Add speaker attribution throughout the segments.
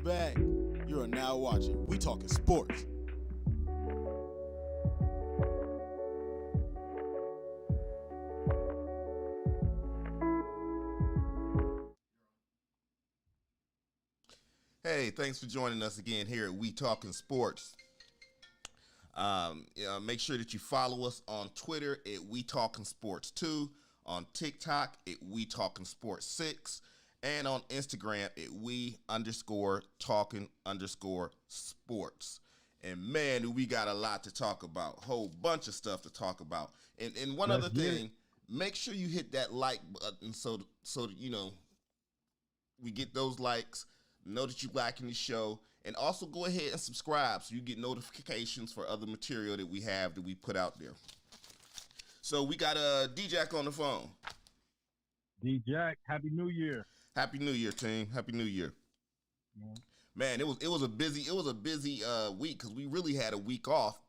Speaker 1: back. You are now watching We Talkin' Sports.
Speaker 2: Hey, thanks for joining us again here at We Talkin' Sports. Make sure that you follow us on Twitter at We Talkin' Sports 2, on TikTok at We Talkin' Sports 6, and on Instagram at We_talking_sports. And man, do we got a lot to talk about. Whole bunch of stuff to talk about. And one other thing, make sure you hit that like button so that, you know, we get those likes, know that you're liking the show, and also go ahead and subscribe so you get notifications for other material that we have that we put out there. So we got D-Jack on the phone.
Speaker 3: D-Jack, Happy New Year.
Speaker 2: Happy New Year, team. Happy New Year. Yeah. Man, it was a busy week because we really had a week off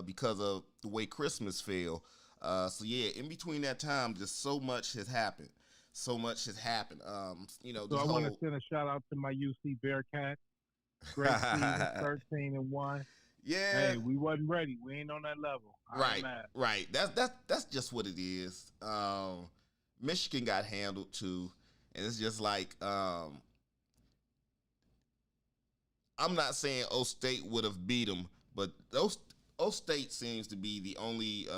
Speaker 2: because of the way Christmas fell. So yeah, in between that time, just so much has happened. So much has happened.
Speaker 3: I want to send a shout out to my UC Bearcats. Great season, 13-1.
Speaker 2: Yeah.
Speaker 3: Hey, we wasn't ready. We ain't on that level.
Speaker 2: Right. That's just what it is. Michigan got handled too, and it's just like I'm not saying O State would have beat them, but O State seems to be the only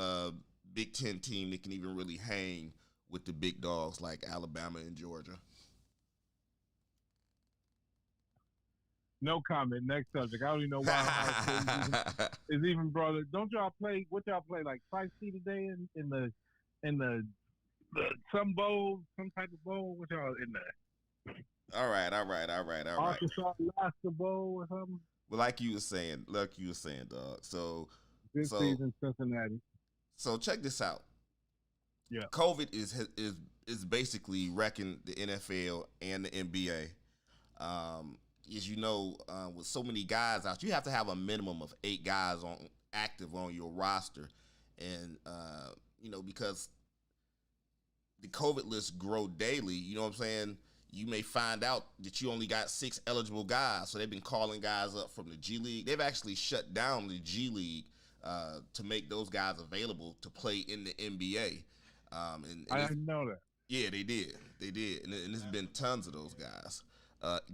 Speaker 2: Big Ten team that can even really hang with the big dogs like Alabama and Georgia.
Speaker 3: No comment. Next subject. I don't even know why is even brought up. Don't y'all play? What y'all play like 5C today in the some bowl, some type of bowl? What y'all in there?
Speaker 2: All right.
Speaker 3: Arkansas Alaska Bowl or something.
Speaker 2: Well, like you were saying, dog. So
Speaker 3: good season, Cincinnati.
Speaker 2: So check this out.
Speaker 3: Yeah,
Speaker 2: COVID is basically wrecking the NFL and the NBA. As you know, with so many guys out, you have to have a minimum of 8 guys active on your roster, and because the COVID lists grow daily. You know what I'm saying? You may find out that you only got 6 eligible guys, so they've been calling guys up from the G League. They've actually shut down the G League to make those guys available to play in the NBA.
Speaker 3: I didn't know that.
Speaker 2: Yeah, they did, and there's been tons of those guys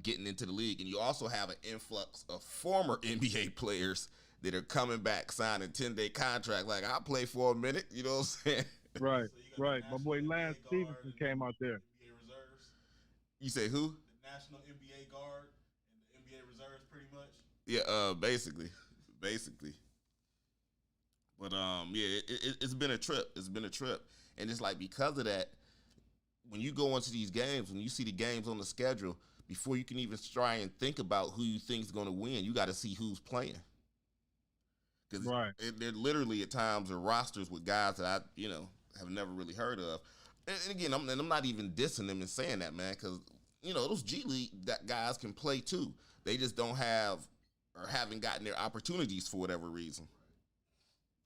Speaker 2: getting into the league, and you also have an influx of former NBA players that are coming back, signing 10-day contract. Like, I'll play for a minute, you know what I'm saying?
Speaker 3: Right, so right. My boy Lance Stevenson came out there.
Speaker 2: You say who?
Speaker 4: The National NBA guard and the NBA reserves, pretty much.
Speaker 2: Yeah, basically. But it's been a trip. And it's like, because of that, when you go into these games, when you see the games on the schedule, before you can even try and think about who you think is going to win, you got to see who's playing. Because there literally at times are rosters with guys that I have never really heard of. And again, I'm not even dissing them and saying that, man, because those G League guys can play too. They just don't have or haven't gotten their opportunities for whatever reason.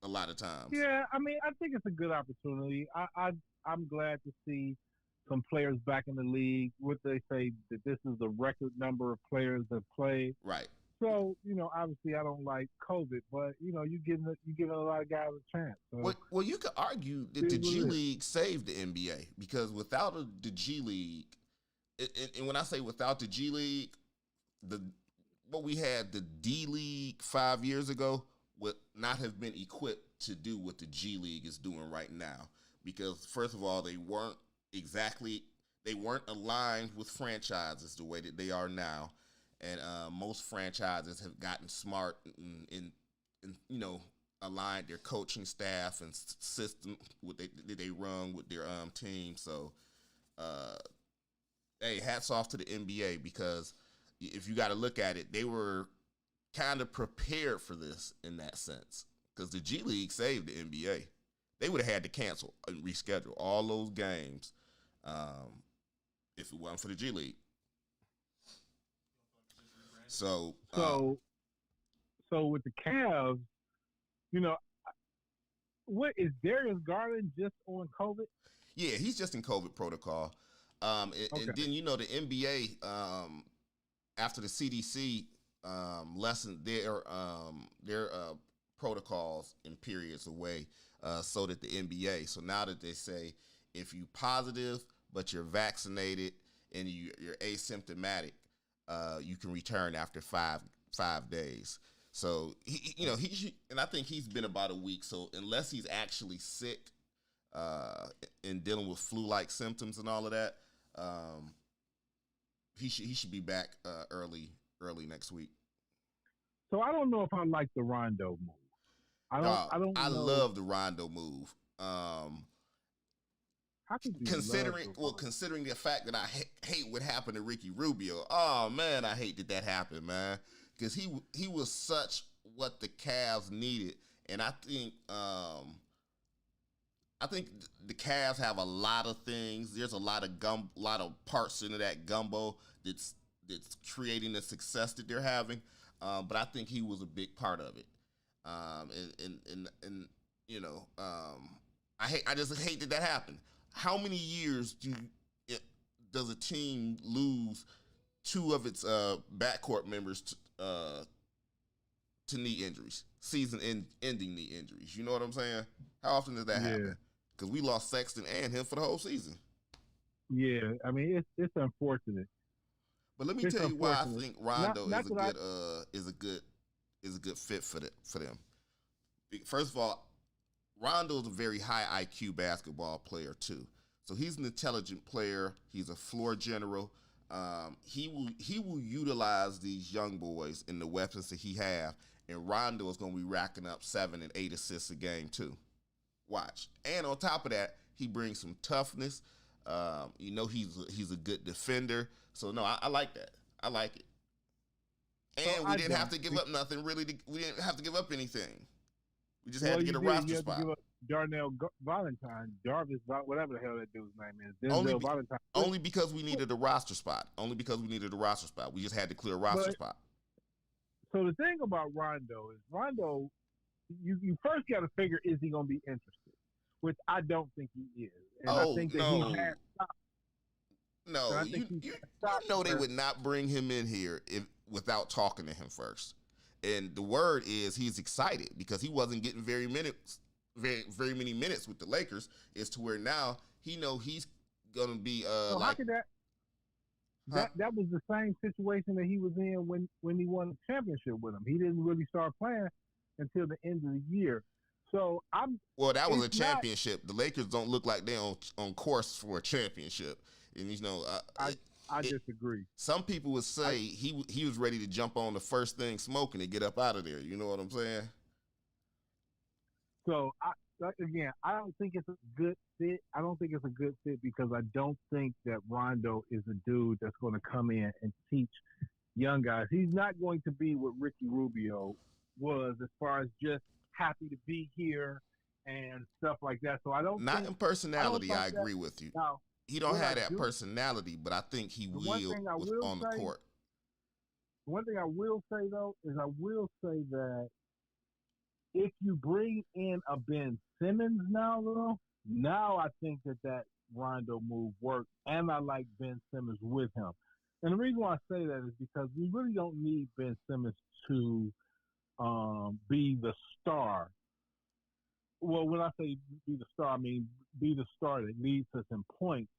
Speaker 2: A lot of times.
Speaker 3: Yeah, I mean, I think it's a good opportunity. I'm glad to see some players back in the league. What they say that this is the record number of players that play.
Speaker 2: Right.
Speaker 3: So obviously, I don't like COVID, but you're giving a lot of guys a chance. So.
Speaker 2: Well, you could argue that the G League saved the NBA, because without the G League, and when I say without the G League, what we had the D League 5 years ago would not have been equipped to do what the G League is doing right now. Because first of all, they weren't aligned with franchises the way that they are now. And most franchises have gotten smart and aligned their coaching staff and system that they run with their team. So, hey, hats off to the NBA, because if you got to look at it, they were kind of prepared for this in that sense, because the G League saved the NBA. They would have had to cancel and reschedule all those games if it wasn't for the G League. So
Speaker 3: with the Cavs, what is Darius Garland just on COVID?
Speaker 2: Yeah, he's just in COVID protocol. And then the NBA after the CDC lessened their protocols and periods away, so did the NBA. So now that they say if you positive but you're vaccinated and you're asymptomatic, you can return after 5 days. So and I think he's been about a week. So unless he's actually sick and dealing with flu-like symptoms and all of that, he should be back early next week.
Speaker 3: So I don't know if I like the Rondo move. I
Speaker 2: love the Rondo move.
Speaker 3: How could you
Speaker 2: considering the fact that I hate what happened to Ricky Rubio. Oh man, I hate that happened, man. Because he was such what the Cavs needed, and I think the Cavs have a lot of things. There's a lot of parts into that gumbo that's creating the success that they're having. But I think he was a big part of it. I just hate that happened. How many years does a team lose two of its backcourt members to knee injuries, season-ending knee injuries? You know what I'm saying? How often does that happen? Because we lost Sexton and him for the whole season.
Speaker 3: Yeah, I mean it's unfortunate.
Speaker 2: But let me tell you why I think Rondo is a good fit for them. First of all, Rondo is a very high IQ basketball player too. So he's an intelligent player. He's a floor general. He will utilize these young boys and the weapons that he have. And Rondo is going to be racking up 7 and 8 assists a game too. Watch. And on top of that, he brings some toughness. He's a good defender. So no, I like that. I like it. And we didn't have to give up nothing really. We didn't have to give up anything. We just had to get a roster spot.
Speaker 3: Give up Darnell Valentine, Jarvis, whatever the hell that dude's name is. Valentine.
Speaker 2: Only because we needed a roster spot. We just had to clear a roster spot.
Speaker 3: So the thing about Rondo is you first got to figure, is he going to be interested? Which I don't think he is. And I think that he has stopped.
Speaker 2: No, you know they would not bring him in here without talking to him first. And the word is he's excited because he wasn't getting very many minutes with the Lakers. Is to where now he know he's gonna be
Speaker 3: how could that was the same situation that he was in when he won the championship with him. He didn't really start playing until the end of the year. So
Speaker 2: that was a championship. The Lakers don't look like they're on course for a championship. And
Speaker 3: I disagree.
Speaker 2: Some people would say he was ready to jump on the first thing smoking and get up out of there. You know what I'm saying?
Speaker 3: So I don't think it's a good fit. I don't think it's a good fit because I don't think that Rondo is a dude that's going to come in and teach young guys. He's not going to be what Ricky Rubio was as far as just happy to be here and stuff like that. So I don't.
Speaker 2: Not in personality. I agree with you.
Speaker 3: Now,
Speaker 2: he don't have that personality, but I think he will on the court.
Speaker 3: One thing I will say though is I will say that if you bring in a Ben Simmons now I think that Rondo move works, and I like Ben Simmons with him. And the reason why I say that is because we really don't need Ben Simmons to be the star. Well, when I say be the star, I mean be the star that leads us in points.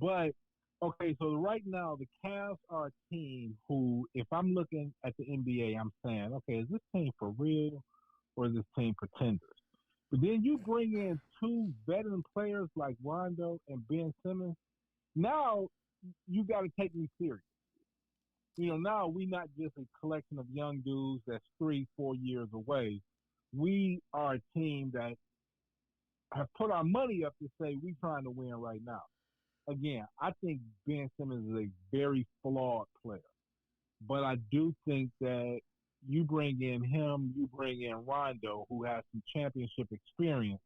Speaker 3: But, okay, so right now the Cavs are a team who, if I'm looking at the NBA, I'm saying, okay, is this team for real or is this team pretenders? But then you bring in two veteran players like Rondo and Ben Simmons. Now you got to take me serious. Now we're not just a collection of young dudes that's 3-4 years away. We are a team that have put our money up to say we're trying to win right now. Again, I think Ben Simmons is a very flawed player. But I do think that you bring in him, you bring in Rondo, who has some championship experience.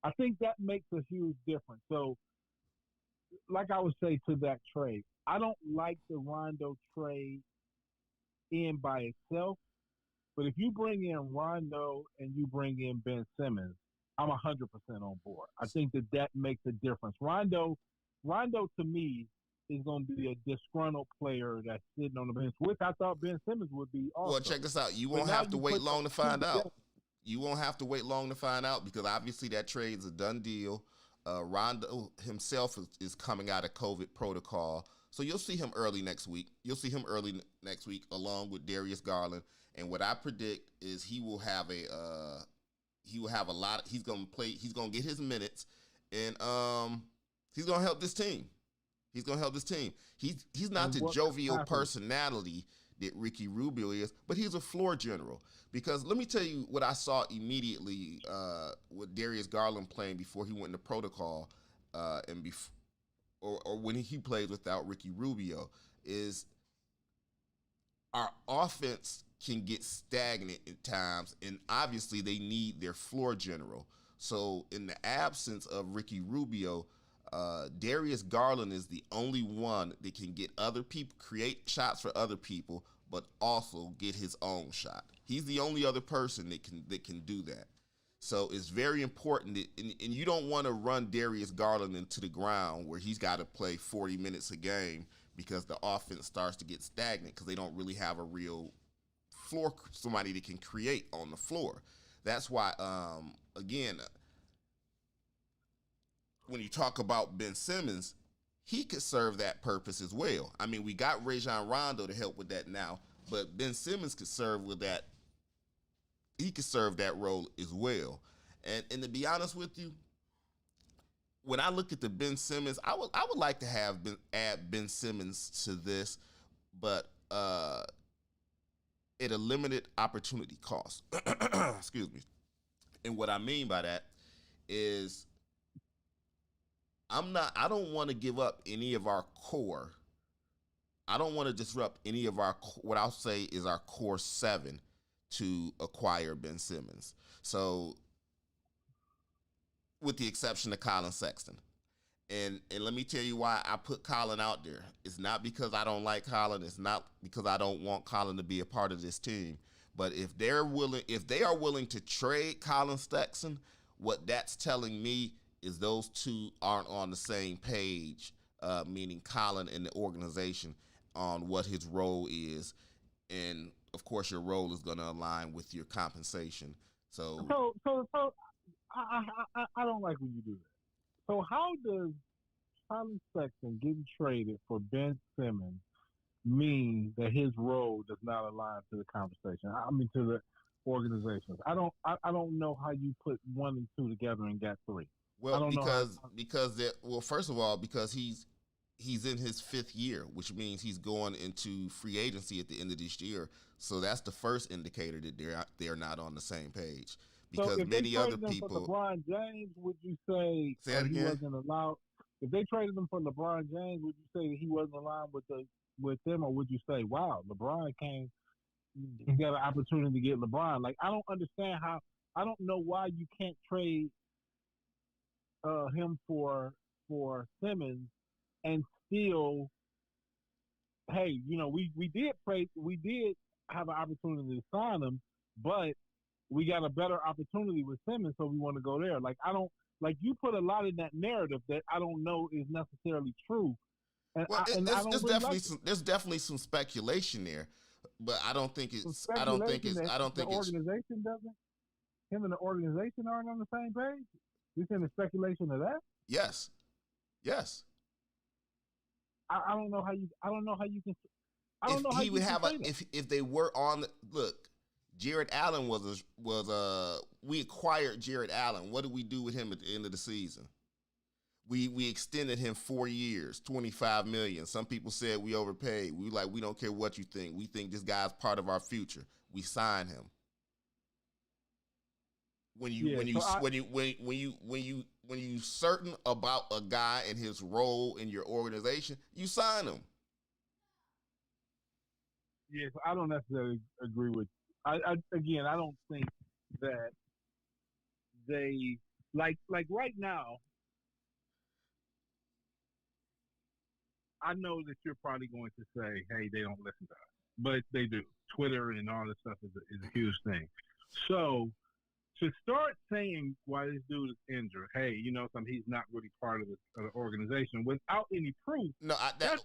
Speaker 3: I think that makes a huge difference. So, like I would say to that trade, I don't like the Rondo trade in by itself. But if you bring in Rondo and you bring in Ben Simmons, I'm 100% on board. I think that makes a difference. Rondo to me is going to be a disgruntled player that's sitting on the bench, which I thought Ben Simmons would be also.
Speaker 2: Well, check this out. You won't have to wait long to find out. You won't have to wait long to find out because obviously that trade's a done deal. Rondo himself is coming out of COVID protocol. So you'll see him early next week. Along with Darius Garland. And what I predict is he will have a lot. He's going to play. He's going to get his minutes, and he's going to help this team. He's not the jovial personality that Ricky Rubio is, but he's a floor general. Because let me tell you what I saw immediately with Darius Garland playing before he went into protocol, and when he plays without Ricky Rubio, is our offense can get stagnant at times, and obviously they need their floor general. So in the absence of Ricky Rubio, Darius Garland is the only one that can get other people, create shots for other people, but also get his own shot. He's the only other person that can do that. So it's very important that, and you don't want to run Darius Garland into the ground where he's got to play 40 minutes a game because the offense starts to get stagnant because they don't really have a real floor, somebody that can create on the floor. That's why, again, when you talk about Ben Simmons, he could serve that purpose as well. I mean, we got Rajon Rondo to help with that now, but Ben Simmons could serve with that. He could serve that role as well. And to be honest with you, when I look at the Ben Simmons, I would like to add Ben Simmons to this, but at a limited opportunity cost. Excuse me. And what I mean by that is I don't want to give up any of our core. I don't want to disrupt any of our, what I'll say is our core 7 to acquire Ben Simmons. So, with the exception of Colin Sexton. And let me tell you why I put Colin out there. It's not because I don't like Colin. It's not because I don't want Colin to be a part of this team. But if they are willing to trade Colin Sexton, what that's telling me is those two aren't on the same page, meaning Colin and the organization on what his role is. And of course, your role is going to align with your compensation. So
Speaker 3: I don't like when you do that. So how does Colin Sexton getting traded for Ben Simmons mean that his role does not align to the conversation? I mean, to the organizations. I don't know how you put 1 and 2 together and got 3.
Speaker 2: Well, first of all, because he's in his 5th year, which means he's going into free agency at the end of this year. So that's the first indicator that they're not on the same page. Because
Speaker 3: so if
Speaker 2: many other
Speaker 3: them
Speaker 2: people.
Speaker 3: For LeBron James, would you say he wasn't allowed? If they traded him for LeBron James, would you say that he wasn't aligned with them, or would you say, wow, LeBron came, he got an opportunity to get LeBron? Like, I don't understand how. I don't know why you can't trade him for Simmons and still, hey, we did have an opportunity to sign him, but we got a better opportunity with Simmons, so we want to go there. Like, you put a lot in that narrative that I don't know is necessarily true. And
Speaker 2: there's definitely some speculation there, but I don't think it's. I don't think it's.
Speaker 3: Organization doesn't. Him and the organization aren't on the same page. You saying the speculation of that?
Speaker 2: Yes.
Speaker 3: I don't know how you. I don't know how you can.
Speaker 2: If they were on. Look, Jared Allen was we acquired Jared Allen. What did we do with him at the end of the season? We extended him 4 years, $25 million. Some people said we overpaid. We don't care what you think. We think this guy's part of our future. We signed him. When you certain about a guy and his role in your organization, you sign him.
Speaker 3: Yes, I don't necessarily agree with. I don't think that they like right now. I know that you're probably going to say, "Hey, they don't listen to us," but they do. Twitter and all this stuff is a huge thing. So to start saying why this dude is injured, hey, he's not really part of the organization without any proof.
Speaker 2: No, that's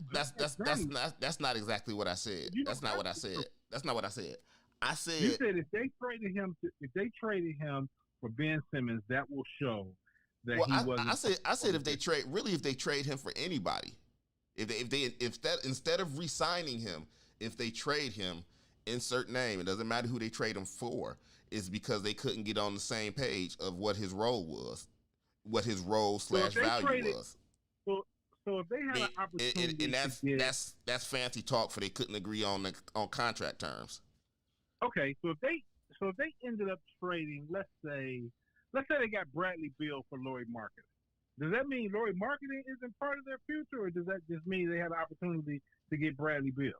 Speaker 2: not exactly what I said. That's not what I said. That's not what I said. I said
Speaker 3: you said if they traded him for Ben Simmons, that will show that he wasn't.
Speaker 2: I said if they trade him for anybody, if they instead of re-signing him, if they trade him, insert name. It doesn't matter who they trade him for. It's because they couldn't get on the same page of what his role was, what his role / value was.
Speaker 3: So if they had an opportunity,
Speaker 2: and that's fancy talk for they couldn't agree on contract terms.
Speaker 3: Okay, so if they ended up trading, let's say they got Bradley Beal for Lauri Markkanen. Does that mean Lauri Markkanen isn't part of their future, or does that just mean they had an opportunity to get Bradley Beal?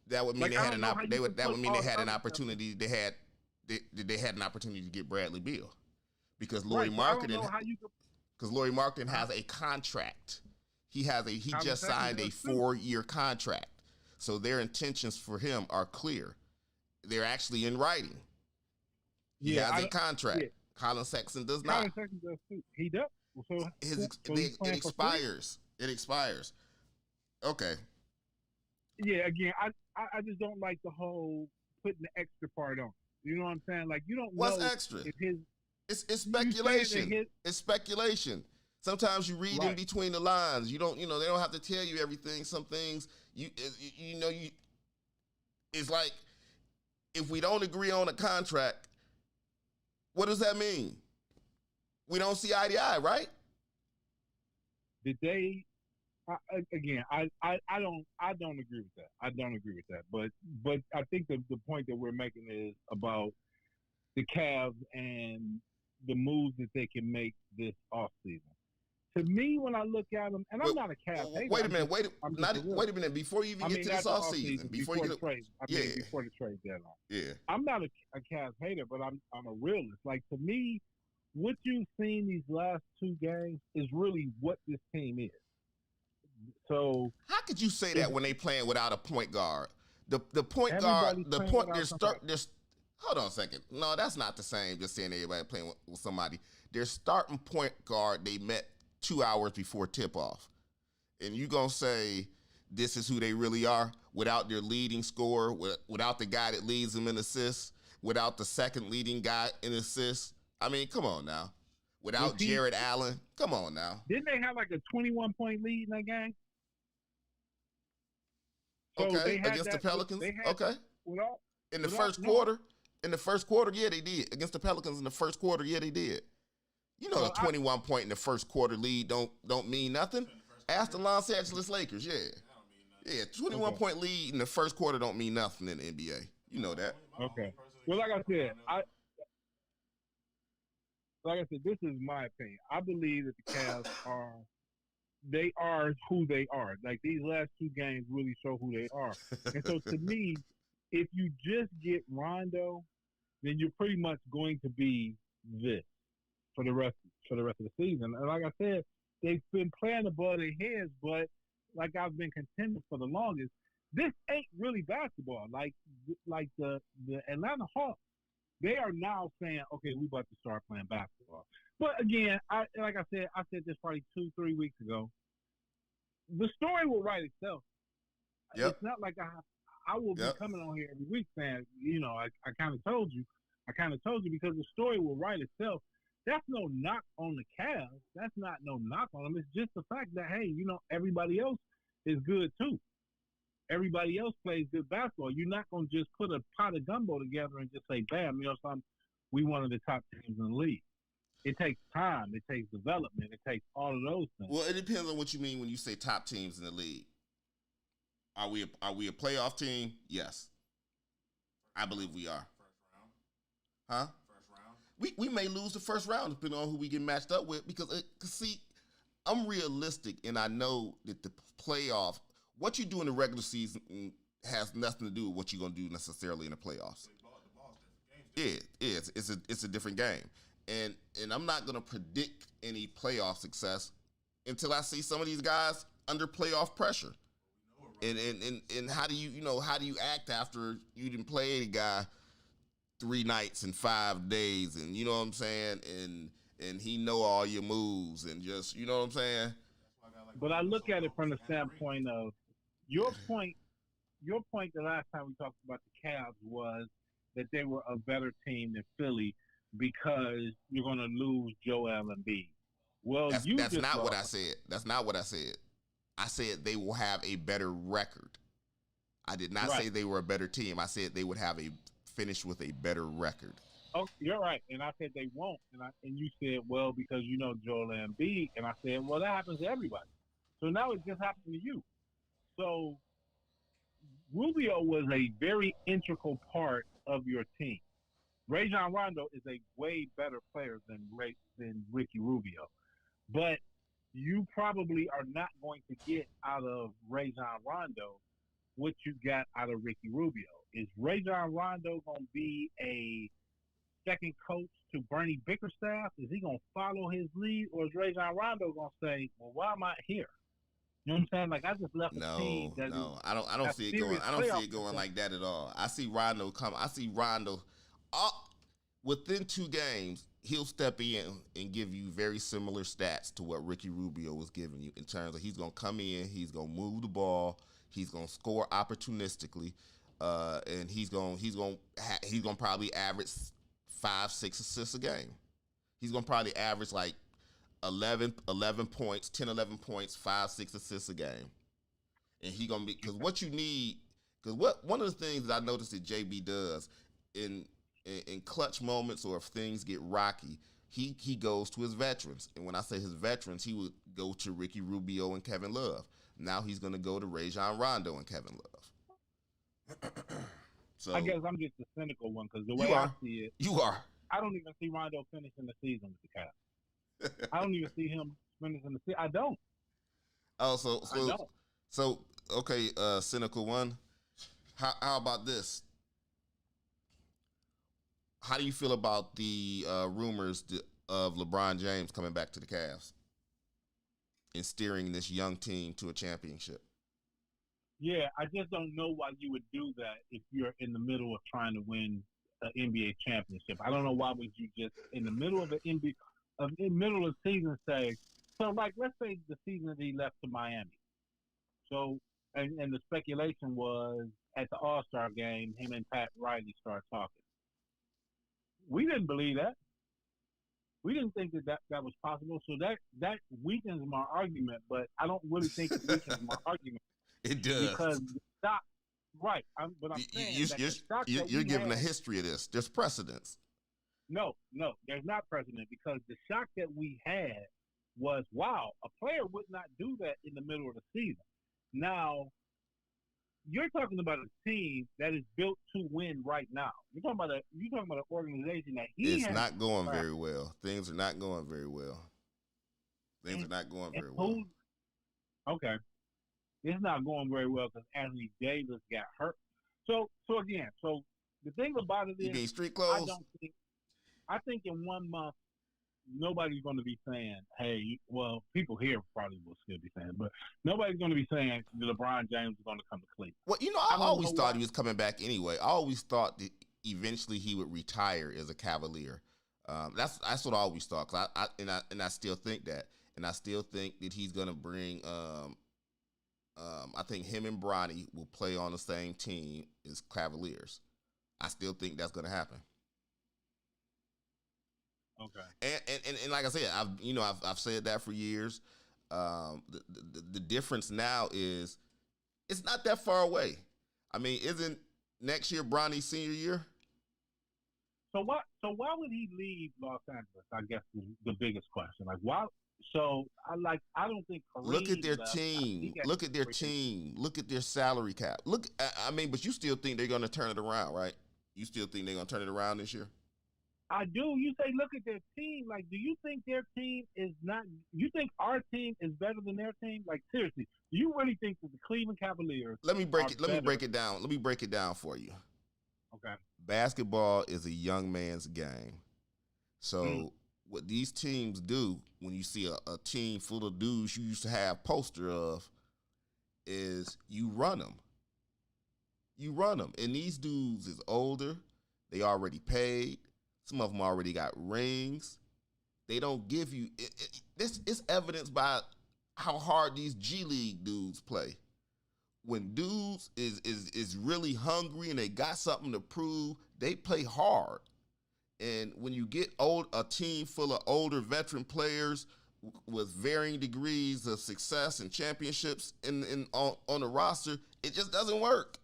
Speaker 2: That would mean they had an opportunity. They had an opportunity to get Bradley Beal because Lauri Markkanen has a contract. He just signed a 4-year contract, so their intentions for him are clear. They're actually in writing. He has a contract. Yeah. Colin Sexton does not.
Speaker 3: Colin Sexton does too. He does. So
Speaker 2: it expires. It expires. Okay.
Speaker 3: Yeah. Again, I just don't like the whole putting the extra part on. You know what I'm saying? Like you don't.
Speaker 2: What's
Speaker 3: know
Speaker 2: extra?
Speaker 3: If
Speaker 2: it's speculation. It's speculation. Sometimes you read in between the lines. You don't. They don't have to tell you everything. Some things it's like if we don't agree on a contract, what does that mean? We don't see eye to eye, right?
Speaker 3: Did they? Again, I don't agree with that. I don't agree with that. But I think the point that we're making is about the Cavs and the moves that they can make this offseason. To me, when I look at them, and I'm not a Cavs hater.
Speaker 2: Wait a minute. Before you even get to this offseason, before the trade
Speaker 3: deadline.
Speaker 2: Yeah.
Speaker 3: I'm not a Cavs hater, but I'm a realist. Like to me, what you've seen these last 2 games is really what this team is. So
Speaker 2: how could you say that when they playing without a point guard? The point guard, hold on a second. No, that's not the same. Just saying everybody playing with somebody. Their starting point guard they met 2 hours before tip off, and you gonna say this is who they really are without their leading scorer, without the guy that leads them in assists, without the second leading guy in assists. I mean, come on now. Without Jared Allen, come on now.
Speaker 3: Didn't they have like a 21-point lead in that game?
Speaker 2: So okay, against the Pelicans. Okay. In the first quarter, yeah, they did. Against the Pelicans in the first quarter, yeah, they did. A 21-point in the first quarter lead don't mean nothing. Ask the Los Angeles Lakers, yeah. Yeah, 21-point lead in the first quarter don't mean nothing in the NBA. You know that.
Speaker 3: Okay. Well, like I said, this is my opinion. I believe that the Cavs are who they are. Like these last 2 games really show who they are. And so to me, if you just get Rondo, then you're pretty much going to be this for the rest of the season. And like I said, they've been playing above their heads, but like I've been contending for the longest, this ain't really basketball. Like the Atlanta Hawks, they are now saying, okay, we about to start playing basketball. But again, I said this probably 2-3 weeks ago. The story will write itself.
Speaker 2: Yep.
Speaker 3: It's not like I will be coming on here every week saying, I kind of told you because the story will write itself. That's no knock on the Cavs. That's not no knock on them. It's just the fact that, hey, everybody else is good too. Everybody else plays good basketball. You're not going to just put a pot of gumbo together and just say, bam, we one of the top teams in the league. It takes time. It takes development. It takes all of those things.
Speaker 2: Well, it depends on what you mean when you say top teams in the league. Are we a playoff team? Yes. I believe we are.
Speaker 4: First round.
Speaker 2: Huh?
Speaker 4: First round.
Speaker 2: We may lose the first round depending on who we get matched up with because see, I'm realistic and I know that the playoff, what you do in the regular season has nothing to do with what you're going to do necessarily in the playoffs. Yeah, it's a different game. And I'm not going to predict any playoff success until I see some of these guys under playoff pressure. And how do you act after you didn't play a guy 3 nights and 5 days, and you know what I'm saying, and he know all your moves, and just you know what I'm saying.
Speaker 3: But I look at it from the standpoint of your point. Your point the last time we talked about the Cavs was that they were a better team than Philly because you're going to lose Joel Embiid. Well,
Speaker 2: That's not what I said. That's not what I said. I said they will have a better record. I did not say they were a better team. I said they would have a finish with a better record.
Speaker 3: Oh, you're right. And I said they won't. And you said, well, because you know Joel Embiid. And I said, well, that happens to everybody. So now it just happened to you. So Rubio was a very integral part of your team. Rajon Rondo is a way better player than Ricky Rubio. But you probably are not going to get out of Rajon Rondo what you got out of Ricky Rubio. Is Rajon Rondo going to be a second coach to Bernie Bickerstaff? Is he going to follow his lead? Or is Rajon Rondo going to say, well, why am I here? You know what I'm saying? Like I just left a team that
Speaker 2: I don't see it going. I don't see it going like that at all. I see Rondo come. I see Rondo within 2 games. He'll step in and give you very similar stats to what Ricky Rubio was giving you in terms of he's gonna come in, he's gonna move the ball, he's gonna score opportunistically, and he's gonna probably average 5-6 assists a game. He's gonna probably average like 11 points, 10, 11 points, 5-6 assists a game. And he gonna be because what you need one of the things that I noticed that JB does in clutch moments or if things get rocky, he goes to his veterans. And when I say his veterans, he would go to Ricky Rubio and Kevin Love. Now he's gonna go to Rajon Rondo and Kevin Love. So
Speaker 3: I guess I'm just the cynical one because the way I see it,
Speaker 2: you are.
Speaker 3: I don't even see Rondo finishing the season with the Cavs. I don't even see him finishing the season. I don't.
Speaker 2: Oh, so okay, cynical one. How about this? How do you feel about the rumors of LeBron James coming back to the Cavs and steering this young team to a championship?
Speaker 3: Yeah, I just don't know why you would do that if you're in the middle of trying to win an NBA championship. I don't know why would you just in the middle of the NBA, in the middle of the season say, so like let's say the season that he left to Miami. So and the speculation was at the All-Star game, him and Pat Riley started talking. We didn't believe that. We didn't think that was possible. So that weakens my argument, but I don't really think it weakens my argument.
Speaker 2: It does.
Speaker 3: Because the stock, right. But I'm saying
Speaker 2: you're giving a history of this. There's precedence.
Speaker 3: No, there's not precedent because the shock that we had was, wow, a player would not do that in the middle of the season. Now, you're talking about a team that is built to win right now. You're talking about an organization that
Speaker 2: it's not going very well. Things are not going very well. Things are not going very well.
Speaker 3: Okay. It's not going very well because Anthony Davis got hurt. So again, the thing about it is,
Speaker 2: you mean street clothes?
Speaker 3: I think in 1 month, nobody's going to be saying, hey, well, people here probably will still be saying, but nobody's going to be saying LeBron James is going to come to Cleveland.
Speaker 2: Well, I always thought he was coming back anyway. I always thought that eventually he would retire as a Cavalier. That's what I always thought. Cause I still think that. And I still think that he's going to bring I think him and Bronny will play on the same team as Cavaliers. I still think that's going to happen.
Speaker 3: Okay.
Speaker 2: And like I said, I've said that for years. The difference now is it's not that far away. I mean, isn't next year Bronny's senior year?
Speaker 3: So why would he leave Los Angeles? I guess is the biggest question. Like why? So I don't think Kareem
Speaker 2: look at their
Speaker 3: left.
Speaker 2: team. Look at their team. Look at their salary cap. But you still think they're going to turn it around, right? You still think they're going to turn it around this year?
Speaker 3: I do. You say look at their team. Like, do you think their team is not? You think our team is better than their team? Like, seriously, do you really think that the Cleveland Cavaliers? Let me break it down. Let me break it down for you. Okay.
Speaker 2: Basketball is a young man's game. So what these teams do when you see a team full of dudes you used to have poster of is you run them. You run them. And these dudes is older. They already paid. Some of them already got rings. They don't give you this is evidenced by how hard these G League dudes play. When dudes is really hungry and they got something to prove, they play hard. And when you get a team full of older veteran players with varying degrees of success and championships on the roster, it just doesn't work.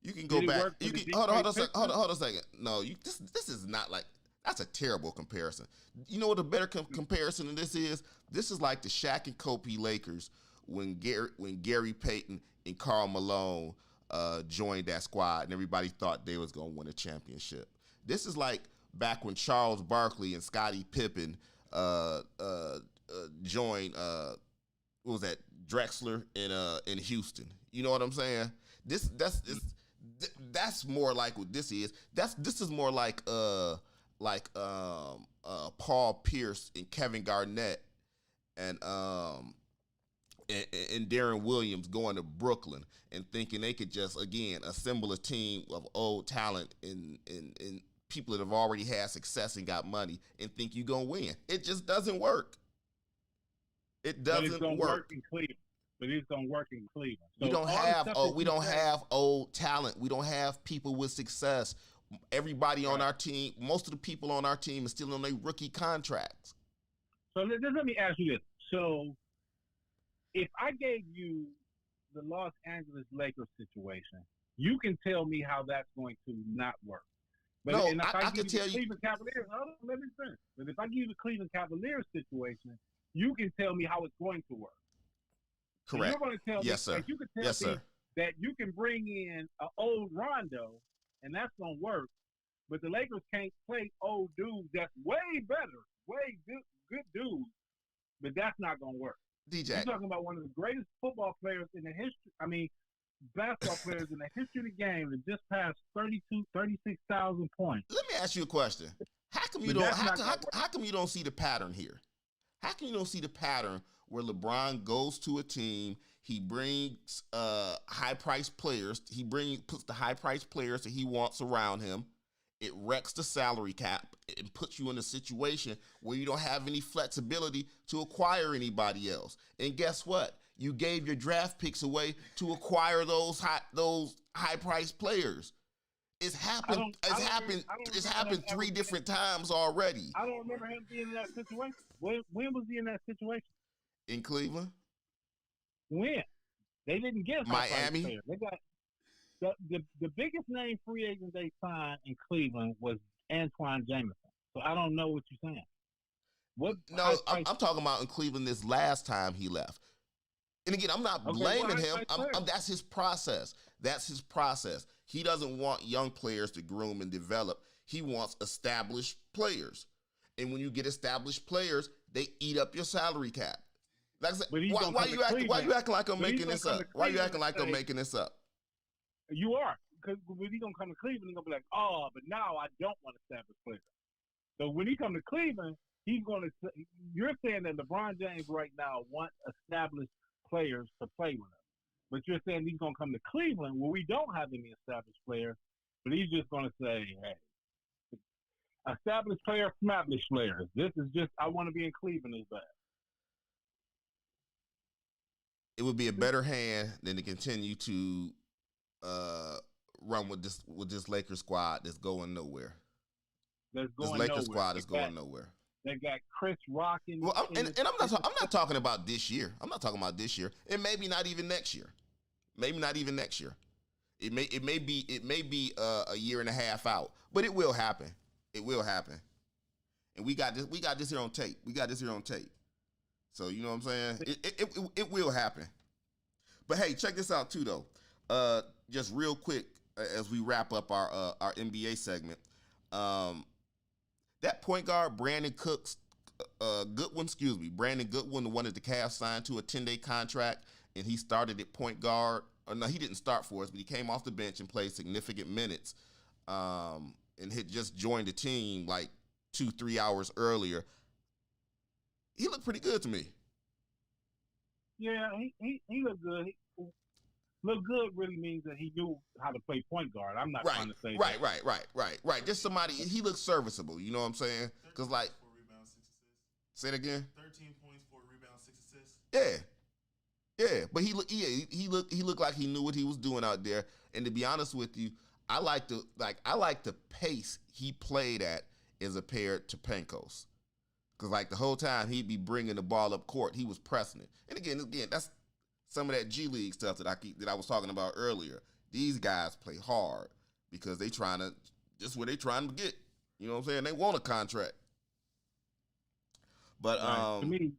Speaker 2: You can go back. You can hold on a second. No, this is not like, that's a terrible comparison. You know what a better comparison than this is? This is like the Shaq and Kobe Lakers when Gary Payton and Karl Malone joined that squad and everybody thought they was gonna win a championship. This is like back when Charles Barkley and Scottie Pippen joined what was that, Drexler in Houston. You know what I'm saying? That's more like what this is. This is more like Paul Pierce and Kevin Garnett and Darren Williams going to Brooklyn and thinking they could just, again, assemble a team of old talent and people that have already had success and got money and think you're going to win. It just doesn't work. It doesn't work.
Speaker 3: But it's going to work in Cleveland. So
Speaker 2: we don't have old talent. We don't have people with success. Everybody on our team, most of the people on our team is still on their rookie contracts.
Speaker 3: So let me ask you this. So if I gave you the Los Angeles Lakers situation, you can tell me how that's going to not work. But
Speaker 2: no,
Speaker 3: if
Speaker 2: I can tell you.
Speaker 3: Cleveland Cavaliers, let me finish. But if I give you the Cleveland Cavaliers situation, you can tell me how it's going to work.
Speaker 2: Correct.
Speaker 3: So you're going to tell
Speaker 2: yes,
Speaker 3: me,
Speaker 2: sir.
Speaker 3: like, you can tell me that you can bring in an old Rondo, and that's going to work. But the Lakers can't play old dudes that's way better, way good dudes. But that's not going to work.
Speaker 2: DJ.
Speaker 3: You're talking about one of the greatest football players in the history. Basketball players in the history of the game that just passed 36,000 points.
Speaker 2: Let me ask you a question. How come you don't see the pattern here? How come you don't see the pattern where LeBron goes to a team, he brings high-priced players, puts the high-priced players that he wants around him, it wrecks the salary cap and puts you in a situation where you don't have any flexibility to acquire anybody else. And guess what? You gave your draft picks away to acquire those high-priced players. It's happened. It's happened 3 different times already.
Speaker 3: I don't remember him being in that situation. When was he in that situation?
Speaker 2: In Cleveland?
Speaker 3: When? They didn't get
Speaker 2: Miami.
Speaker 3: Players. They got the biggest name free agent they signed in Cleveland was Antoine Jameson. So I don't know what you're saying.
Speaker 2: I'm talking about in Cleveland this last time he left. And again, I'm not blaming him. That's his process. That's his process. He doesn't want young players to groom and develop. He wants established players. And when you get established players, they eat up your salary cap. Like I said, why you acting like I'm making this up? Why are you acting like I'm making this up?
Speaker 3: You are. Because when he's going to come to Cleveland, he's going to be like, oh, but now I don't want established players. So when he comes to Cleveland, he's going to – you're saying that LeBron James right now wants established players to play with him. But you're saying he's going to come to Cleveland where we don't have any established players, but he's just going to say, hey, established players, smashed players. This is just, I want to be in Cleveland is bad.
Speaker 2: It would be a better hand than to continue to run with this Lakers squad that's going nowhere. This Lakers squad is going nowhere.
Speaker 3: They got Chris Rock in.
Speaker 2: Well, I'm not talking about this year. I'm not talking about this year. And maybe not even next year. Maybe not even next year. It may be a year and a half out, but it will happen. It will happen. And we got this here on tape. So you know what I'm saying? It will happen. But hey, check this out too though. Just real quick as we wrap up our NBA segment. That point guard, Brandon Goodwin, the one that the Cavs signed to a 10-day contract, and he started at point guard. Or no, he didn't start for us, but he came off the bench and played significant minutes, and had just joined the team like 2-3 hours earlier. He looked pretty good to me.
Speaker 3: Yeah, he looked good. look good really means that he knew how to play point guard. I'm not trying to say
Speaker 2: right,
Speaker 3: that.
Speaker 2: right. Just somebody, he looks serviceable. You know what I'm saying? Because, like,
Speaker 4: 4 rebounds, 6 assists.
Speaker 2: say it again.
Speaker 4: 13 points, 4 rebounds, 6 assists.
Speaker 2: Yeah. But he looked like he knew what he was doing out there. And to be honest with you, I like the pace he played at as compared to Pankos. Because, like, the whole time he'd be bringing the ball up court, he was pressing it. And again, that's some of that G League stuff that I was talking about earlier. These guys play hard because they trying to just what they trying to get. You know what I'm saying? They want a contract. But
Speaker 3: to me,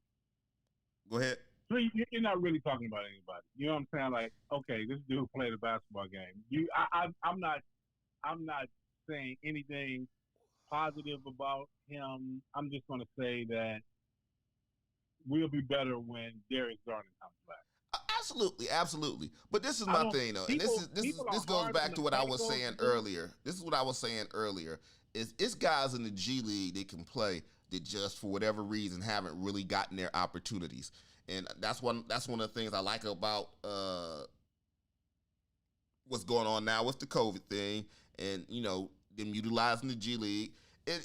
Speaker 2: go ahead.
Speaker 3: So you're not really talking about anybody. You know what I'm saying? Like, okay, this dude played a basketball game. I'm not saying anything positive about him. I'm just going to say that we'll be better when Darius Garland comes back.
Speaker 2: Absolutely. But this is my thing, though, and this goes back to what I was saying earlier. This is what I was saying earlier. It's guys in the G League that can play that just for whatever reason haven't really gotten their opportunities, and that's one of the things I like about what's going on now with the COVID thing, and them utilizing the G League. And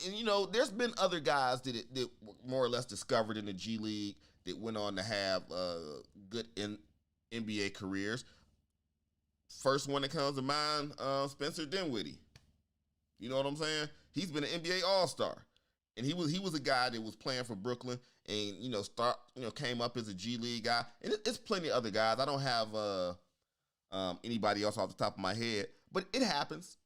Speaker 2: there's been other guys that more or less discovered in the G League that went on to have good NBA careers. First one that comes to mind, Spencer Denwitty. You know what I'm saying? He's been an NBA All-Star, and he was a guy that was playing for Brooklyn, and came up as a G League guy. And it's plenty of other guys. I don't have anybody else off the top of my head, but it happens.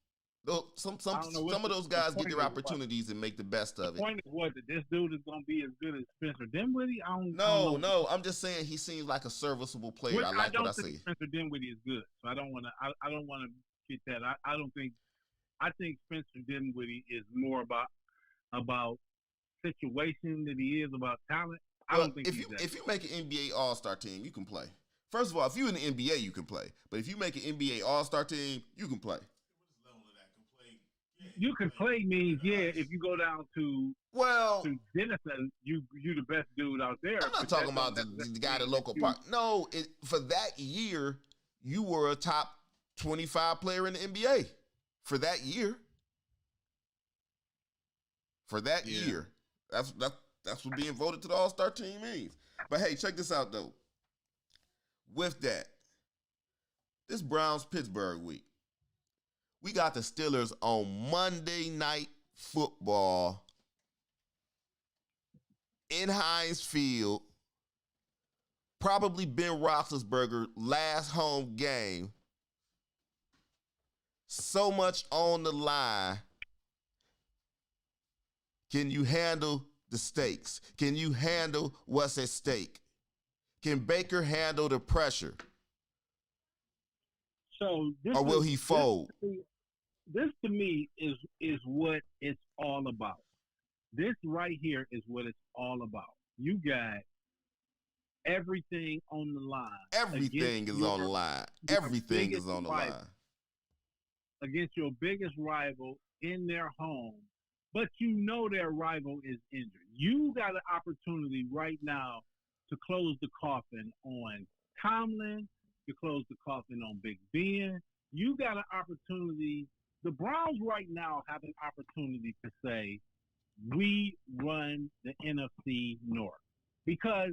Speaker 2: Some of those guys get their opportunities and make the best of it.
Speaker 3: The point is what, that this dude is going to be as good as Spencer Dinwiddie?
Speaker 2: No. I'm just saying he seems like a serviceable player. I like what I see.
Speaker 3: Spencer Dinwiddie is good, so I don't want to get that. I think Spencer Dinwiddie is more about situation than he is about talent. I don't think
Speaker 2: if you make an NBA All-Star team, you can play. First of all, if you're in the NBA, you can play. But if you make an NBA All-Star team, you can play.
Speaker 3: You can play means, if you go down to Denison, you the best dude out there.
Speaker 2: I'm not talking about the guy at the local park. No, for that year, you were a top 25 player in the NBA. For that year. That's what being voted to the All-Star team means. But hey, check this out though. With that, this Browns-Pittsburgh week, we got the Steelers on Monday Night Football in Heinz Field. Probably Ben Roethlisberger's last home game. So much on the line. Can you handle the stakes? Can you handle what's at stake? Can Baker handle the pressure?
Speaker 3: So
Speaker 2: or will he fold?
Speaker 3: This to me is what it's all about. This right here is what it's all about. You got everything on the line.
Speaker 2: Everything is on the line. Everything is on the line.
Speaker 3: Against your biggest rival in their home, but you know their rival is injured. You got an opportunity right now to close the coffin on Tomlin, to close the coffin on Big Ben. You got an opportunity. The Browns right now have an opportunity to say, we run the NFC North. Because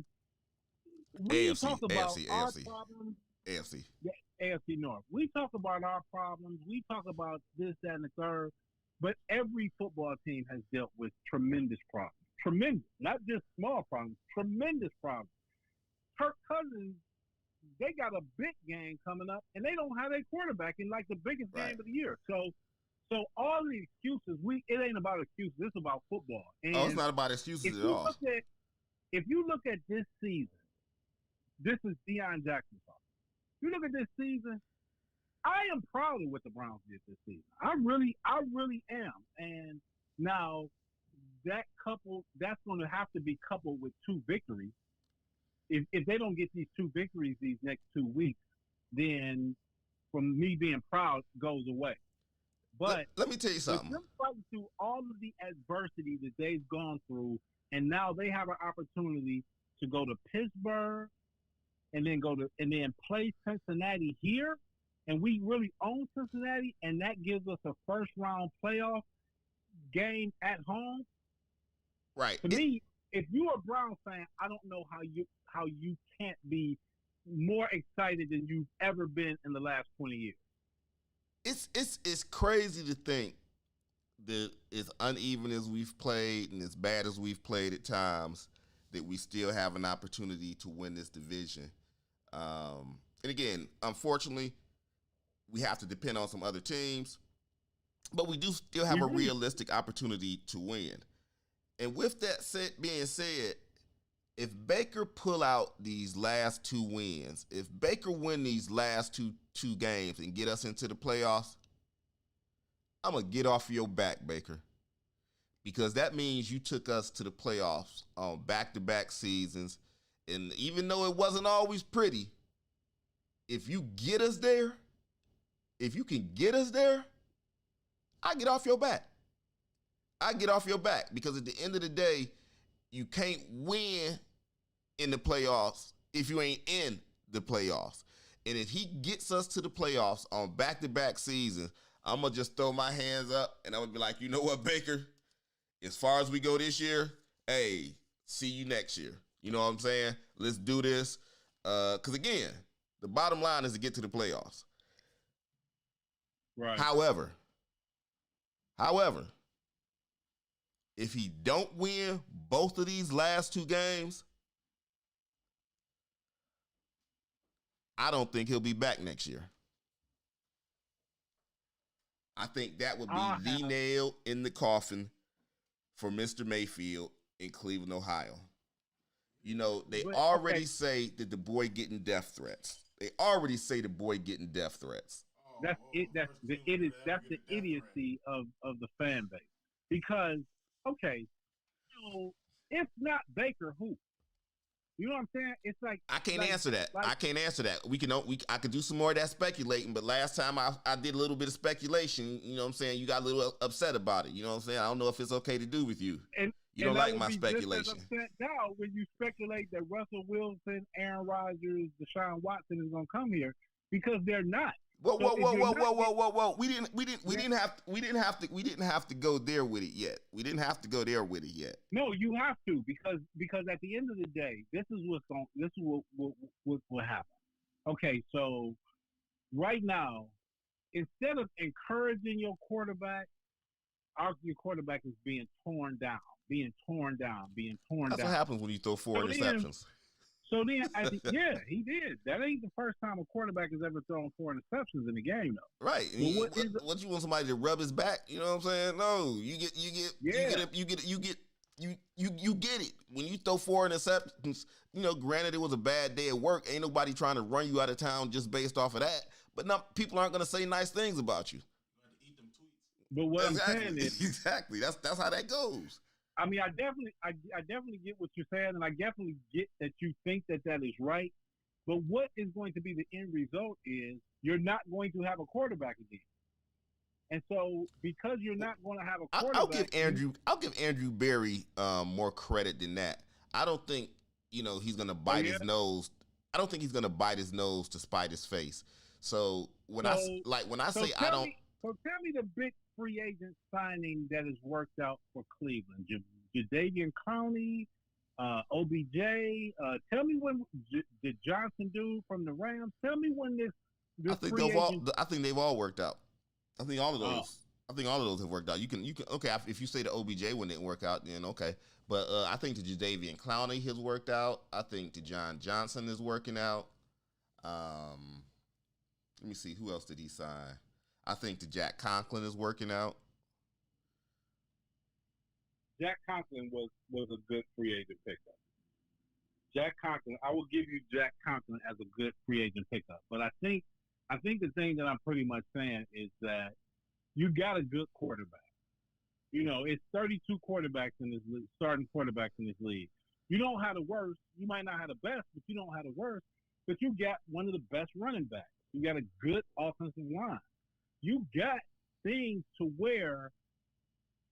Speaker 3: we talk about our problems.
Speaker 2: AFC.
Speaker 3: AFC North. We talk about our problems. We talk about this, that, and the third. But every football team has dealt with tremendous problems. Tremendous. Not just small problems. Tremendous problems. Kirk Cousins, they got a big game coming up, and they don't have a quarterback in like the biggest game of the year. So all the excuses, it ain't about excuses. It's about football. And
Speaker 2: it's not about excuses at all.
Speaker 3: If you look at this season, this is Deion Jackson's talk. You look at this season, I am proud of what the Browns did this season. I really am. And now that's going to have to be coupled with 2 victories. If they don't get these 2 victories these next 2 weeks, then from me being proud goes away. But
Speaker 2: let me tell you something.
Speaker 3: They're fighting through all of the adversity that they've gone through, and now they have an opportunity to go to Pittsburgh and then play Cincinnati here, and we really own Cincinnati, and that gives us a first round playoff game at home.
Speaker 2: Right.
Speaker 3: To me, if you're a Browns fan, I don't know how you can't be more excited than you've ever been in the last 20 years.
Speaker 2: It's crazy to think that as uneven as we've played and as bad as we've played at times, that we still have an opportunity to win this division. And again, unfortunately, we have to depend on some other teams, but we do still have a realistic opportunity to win. And with that being said, if Baker pull out these last 2 wins, if Baker win these last two games and get us into the playoffs, I'm going to get off your back, Baker, because that means you took us to the playoffs on back-to-back seasons. And even though it wasn't always pretty, if you get us there, if you can get us there, I get off your back. I get off your back because at the end of the day, you can't win in the playoffs if you ain't in the playoffs. And if he gets us to the playoffs on back-to-back seasons, I'm going to just throw my hands up and I'm going to be like, you know what, Baker? As far as we go this year, hey, see you next year. You know what I'm saying? Let's do this. Because, again, the bottom line is to get to the playoffs.
Speaker 3: Right.
Speaker 2: However, if he don't win both of these last 2 games, I don't think he'll be back next year. I think that would be the nail in the coffin for Mr. Mayfield in Cleveland, Ohio. You know, they already say that the boy getting death threats. They already say the boy getting death threats.
Speaker 3: That's it. That's the idiocy of the fan base. Because, okay, so if not Baker, who? You know what I'm saying? It's like
Speaker 2: I can't answer that. I can't answer that. I could do some more of that speculating, but last time I did a little bit of speculation, you know what I'm saying? You got a little upset about it. You know what I'm saying? I don't know if it's okay to do with you. You don't like my speculation.
Speaker 3: Just as upset now when you speculate that Russell Wilson, Aaron Rodgers, Deshaun Watson is going to come here because they're not.
Speaker 2: Whoa! We didn't have to go there with it yet. We didn't have to go there with it yet.
Speaker 3: No, you have to because at the end of the day, this is what will happen. Okay, so right now, instead of encouraging your quarterback is being torn down. That's
Speaker 2: what happens when you throw 4 interceptions.
Speaker 3: So then, he did. That ain't the first time a quarterback has ever thrown 4 interceptions in a game, though.
Speaker 2: Right. What you want somebody to rub his back? You know what I'm saying? No, you get it. When you throw 4 interceptions, you know, granted it was a bad day at work. Ain't nobody trying to run you out of town just based off of that. But people aren't going to say nice things about you.
Speaker 3: But what I'm saying is
Speaker 2: exactly that's how that goes.
Speaker 3: I mean, I definitely get what you're saying, and I definitely get that you think that is right. But what is going to be the end result is you're not going to have a quarterback again. And so, because you're not going to have a quarterback,
Speaker 2: I'll give Andrew Berry more credit than that. I don't think he's going to bite his nose. I don't think he's going to bite his nose to spite his face. So tell me the big free agent signing that has worked out for Cleveland. Jadeveon Clowney, OBJ. Tell me when did Johnson do from the Rams? Tell me when this I think they've all worked out. I think all of those. I think all of those have worked out. You can okay. If you say the OBJ one didn't work out, then okay. But I think the Jadeveon Clowney has worked out. I think the John Johnson is working out. Let me see, who else did he sign? I think the Jack Conklin is working out.
Speaker 3: Jack Conklin was a good free agent pickup. Jack Conklin, I will give you Jack Conklin as a good free agent pickup. But I think the thing that I'm pretty much saying is that you got a good quarterback. You know, it's 32 quarterbacks in this league, starting quarterbacks in this league. You don't have the worst. You might not have the best, but you don't have the worst. But you got one of the best running backs. You got a good offensive line. You got things to where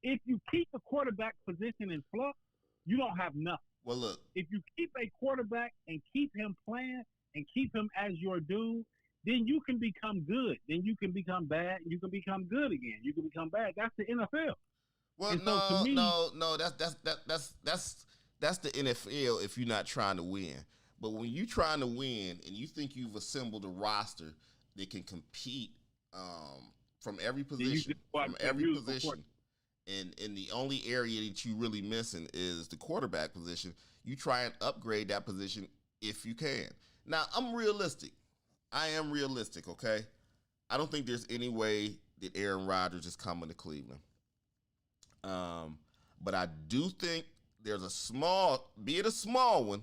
Speaker 3: if you keep the quarterback position in flux, you don't have nothing.
Speaker 2: Well, look.
Speaker 3: If you keep a quarterback and keep him playing and keep him as your dude, then you can become good. Then you can become bad, and you can become good again. You can become bad. That's the NFL.
Speaker 2: Well,
Speaker 3: And so to me,
Speaker 2: no. That's the NFL if you're not trying to win. But when you're trying to win and you think you've assembled a roster that can compete from every position, and the only area that you really missing is the quarterback position, you try and upgrade that position if you can. Now, I'm realistic. I am realistic, okay? I don't think there's any way that Aaron Rodgers is coming to Cleveland. But I do think there's a small, be it a small one,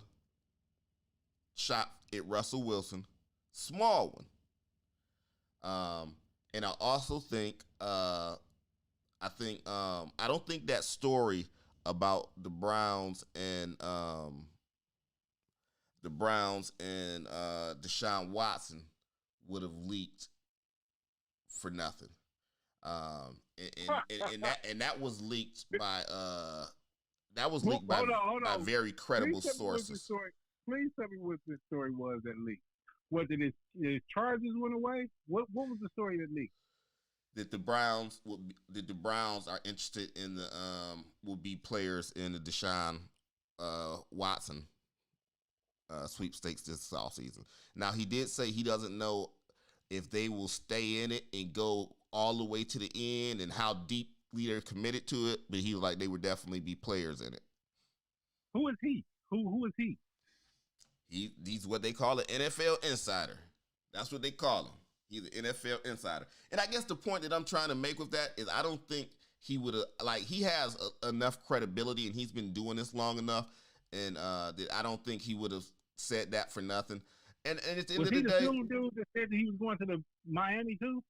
Speaker 2: shot at Russell Wilson. Small one. And I also think, I don't think that story about the Browns and Deshaun Watson would have leaked for nothing. And that was leaked by by very credible sources.
Speaker 3: Please tell me what the story was that leaked. Was it his charges went away? What was the story that leaked?
Speaker 2: That the Browns are interested in the will be players in the Deshaun Watson sweepstakes this offseason. Now, he did say he doesn't know if they will stay in it and go all the way to the end and how deeply they're committed to it, but he was like they would definitely be players in it.
Speaker 3: Who is he? Who is he?
Speaker 2: He's what they call an NFL insider. That's what they call him. He's an NFL insider. And I guess the point that I'm trying to make with that is I don't think he would have, like, he has enough credibility and he's been doing this long enough, and that I don't think he would have said that for nothing. And at the end of the day, was he the same
Speaker 3: dude that said that he was going to the Miami too?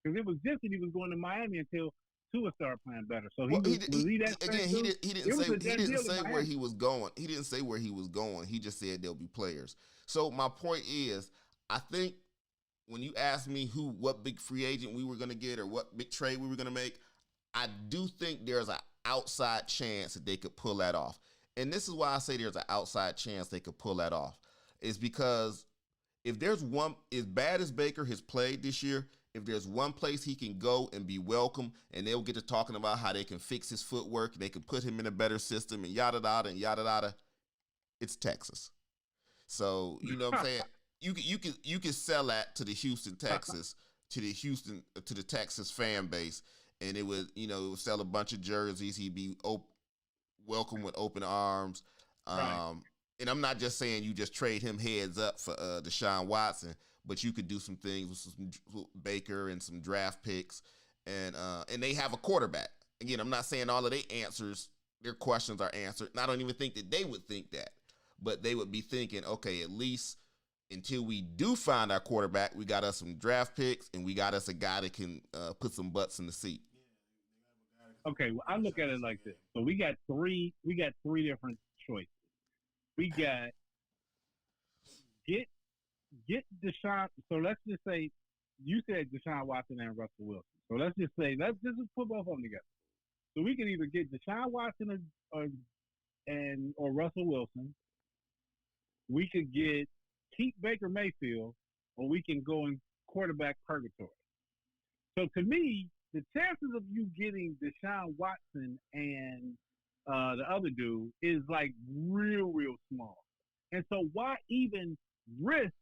Speaker 3: Because it was just that he was going to Miami until Tua started playing better. So he didn't say
Speaker 2: where he was going. He didn't say where he was going. He just said there'll be players. So my point is, I think when you ask me what big free agent we were going to get or what big trade we were going to make, I do think there's an outside chance that they could pull that off. And this is why I say there's an outside chance they could pull that off. Is because if there's one, as bad as Baker has played this year, if there's one place he can go and be welcome, and they'll get to talking about how they can fix his footwork, they can put him in a better system, and yada yada and yada yada, it's Texas. So you know what I'm saying? You can sell that to the Houston, Texas, to the Texas fan base, and it would sell a bunch of jerseys. He'd be welcome with open arms.
Speaker 3: Right.
Speaker 2: And I'm not just saying you just trade him heads up for Deshaun Watson, but you could do some things with some Baker and some draft picks, and they have a quarterback. Again, I'm not saying all of their questions are answered. And I don't even think that they would think that, but they would be thinking, okay, at least until we do find our quarterback, we got us some draft picks and we got us a guy that can put some butts in the seat.
Speaker 3: Okay, well, I look at it like this. So we got three different choices. We got get Deshaun. So let's just say you said Deshaun Watson and Russell Wilson. So let's just put both of them together. So we can either get Deshaun Watson or Russell Wilson. We could keep Baker Mayfield, or we can go in quarterback purgatory. So to me, the chances of you getting Deshaun Watson and the other dude is like real small. And so why even risk?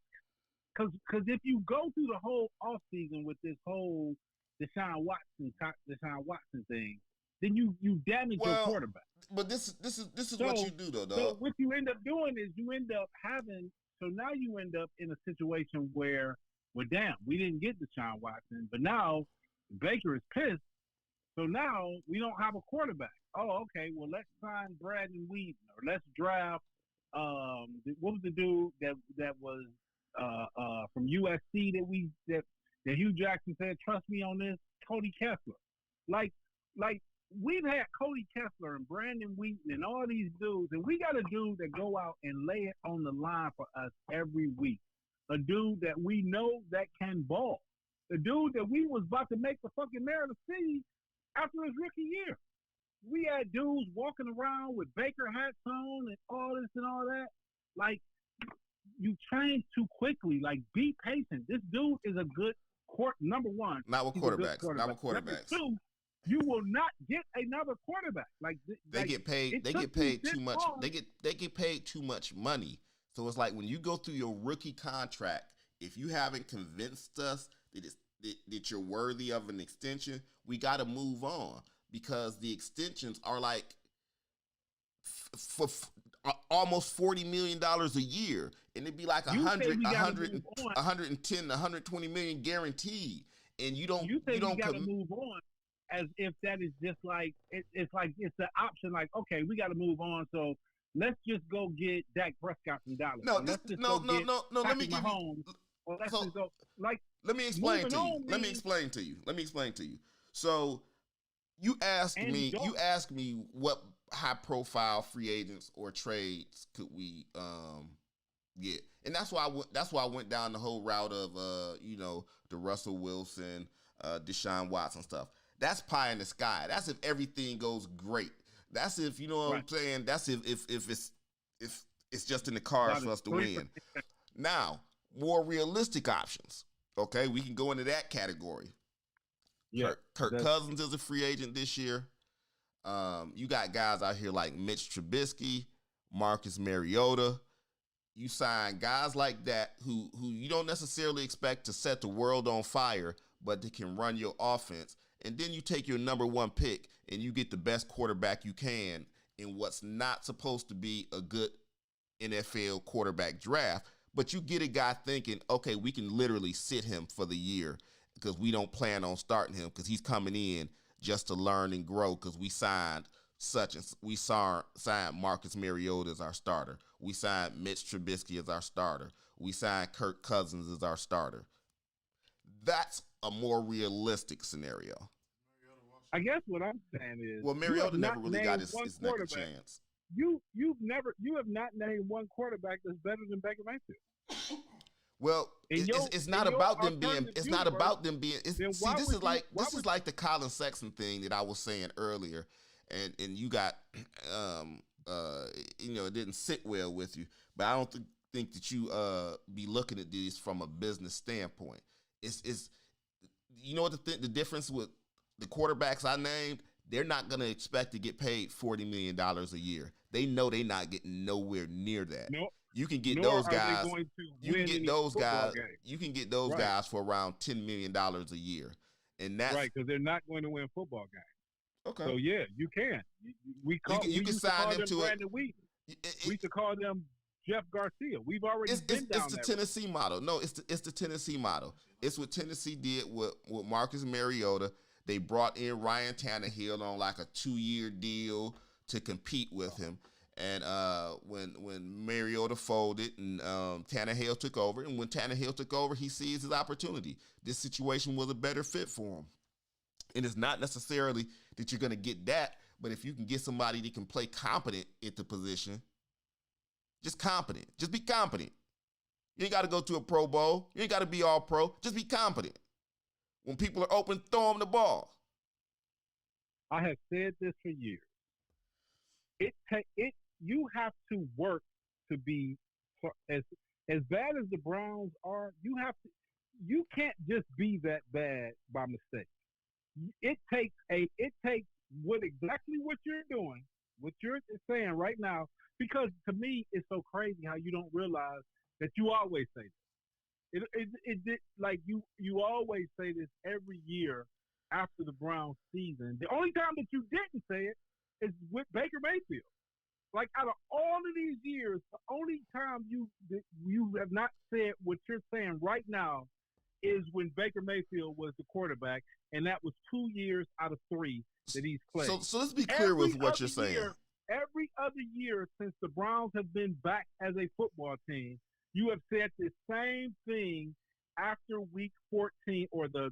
Speaker 3: Because if you go through the whole offseason with this whole Deshaun Watson thing, then you damage your quarterback.
Speaker 2: But this is what you do though, dog.
Speaker 3: So what you end up doing is you end up in a situation where, well, damn, we didn't get Deshaun Watson, but now Baker is pissed. So now we don't have a quarterback. Oh, okay. Well, let's sign Brandon Wheaton, or let's draft. What was the dude that was from USC that Hugh Jackson said, "Trust me on this"? Cody Kessler. Like we've had Cody Kessler and Brandon Wheaton and all these dudes, and we got a dude that go out and lay it on the line for us every week. A dude that we know that can ball. The dude that we was about to make the fucking mayor of the city after his rookie year. We had dudes walking around with Baker hats on and all this and all that. Like, you change too quickly. Like, be patient. This dude is a good number one.
Speaker 2: Not with
Speaker 3: he's a good
Speaker 2: quarterbacks. Not with
Speaker 3: quarterback.
Speaker 2: quarterbacks.
Speaker 3: Number two, you will not get another quarterback.
Speaker 2: They get paid. They get paid too much. They get paid too much money. So it's like when you go through your rookie contract, if you haven't convinced us that you're worthy of an extension, we got to move on, because the extensions are like for almost $40 million a year, and it'd be like 110, 120 million guaranteed, and you don't.
Speaker 3: You got to move on, as if that is just like it's like it's an option. Like, okay, we got to move on, so let's just go get Dak Prescott from Dallas.
Speaker 2: No. Let me give you. Let me explain to you. Let me explain to you. So you asked me what high profile free agents or trades could we get, and that's why I went down the whole route of the Russell Wilson, Deshaun Watson stuff. That's pie in the sky. That's if everything goes great. That's if, you know what I'm saying. That's if it's just in the cards for us to win. Now, more realistic options. Okay, we can go into that category. Yeah, Kirk Cousins is a free agent this year. You got guys out here like Mitch Trubisky, Marcus Mariota. You sign guys like that who you don't necessarily expect to set the world on fire, but they can run your offense. And then you take your number one pick and you get the best quarterback you can in what's not supposed to be a good NFL quarterback draft. But you get a guy thinking, okay, we can literally sit him for the year because we don't plan on starting him because he's coming in just to learn and grow, because we signed Marcus Mariota as our starter. We signed Mitch Trubisky as our starter. We signed Kirk Cousins as our starter. That's a more realistic scenario.
Speaker 3: I guess what I'm saying is,
Speaker 2: well, Mariota never really got his next chance.
Speaker 3: You have not named one quarterback that's better than Baker Mayfield.
Speaker 2: Well, it's not about them being. It's not about them being. This is like the Colin Sexton thing that I was saying earlier, and you got it didn't sit well with you. But I don't think that you be looking at these from a business standpoint. It's you know what the difference with the quarterbacks I named. They're not going to expect to get paid $40 million a year. They know they're not getting nowhere near that.
Speaker 3: Nope.
Speaker 2: You can get those guys. You can get those guys. You can get those guys for around $10 million a year, and that's
Speaker 3: right, because they're not going to win football games.
Speaker 2: Okay.
Speaker 3: So yeah, you can. We can sign them to Brandon Wheaton. We used to call them Jeff Garcia. We've already been down
Speaker 2: It's the Tennessee model. No, it's the Tennessee model. It's what Tennessee did with Marcus Mariota. They brought in Ryan Tannehill on like a 2-year deal to compete with him. And when Mariota folded and Tannehill took over, and when Tannehill took over, he sees his opportunity. This situation was a better fit for him. And it's not necessarily that you're going to get that, but if you can get somebody that can play competent at the position, just competent. Just be competent. You ain't got to go to a Pro Bowl. You ain't got to be all pro. Just be competent. When people are open, throw them the ball.
Speaker 3: I have said this for years. You have to work to be as bad as the Browns are. You can't just be that bad by mistake. It takes exactly what you're doing, what you're saying right now. Because to me, it's so crazy how you don't realize that you always say this. It like you always say this every year after the Browns season. The only time that you didn't say it is with Baker Mayfield. Like, out of all of these years, the only time you have not said what you're saying right now is when Baker Mayfield was the quarterback, and that was 2 years out of 3 that he's played.
Speaker 2: So let's be clear with what you're saying.
Speaker 3: Every other year since the Browns have been back as a football team, you have said the same thing after week 14 or the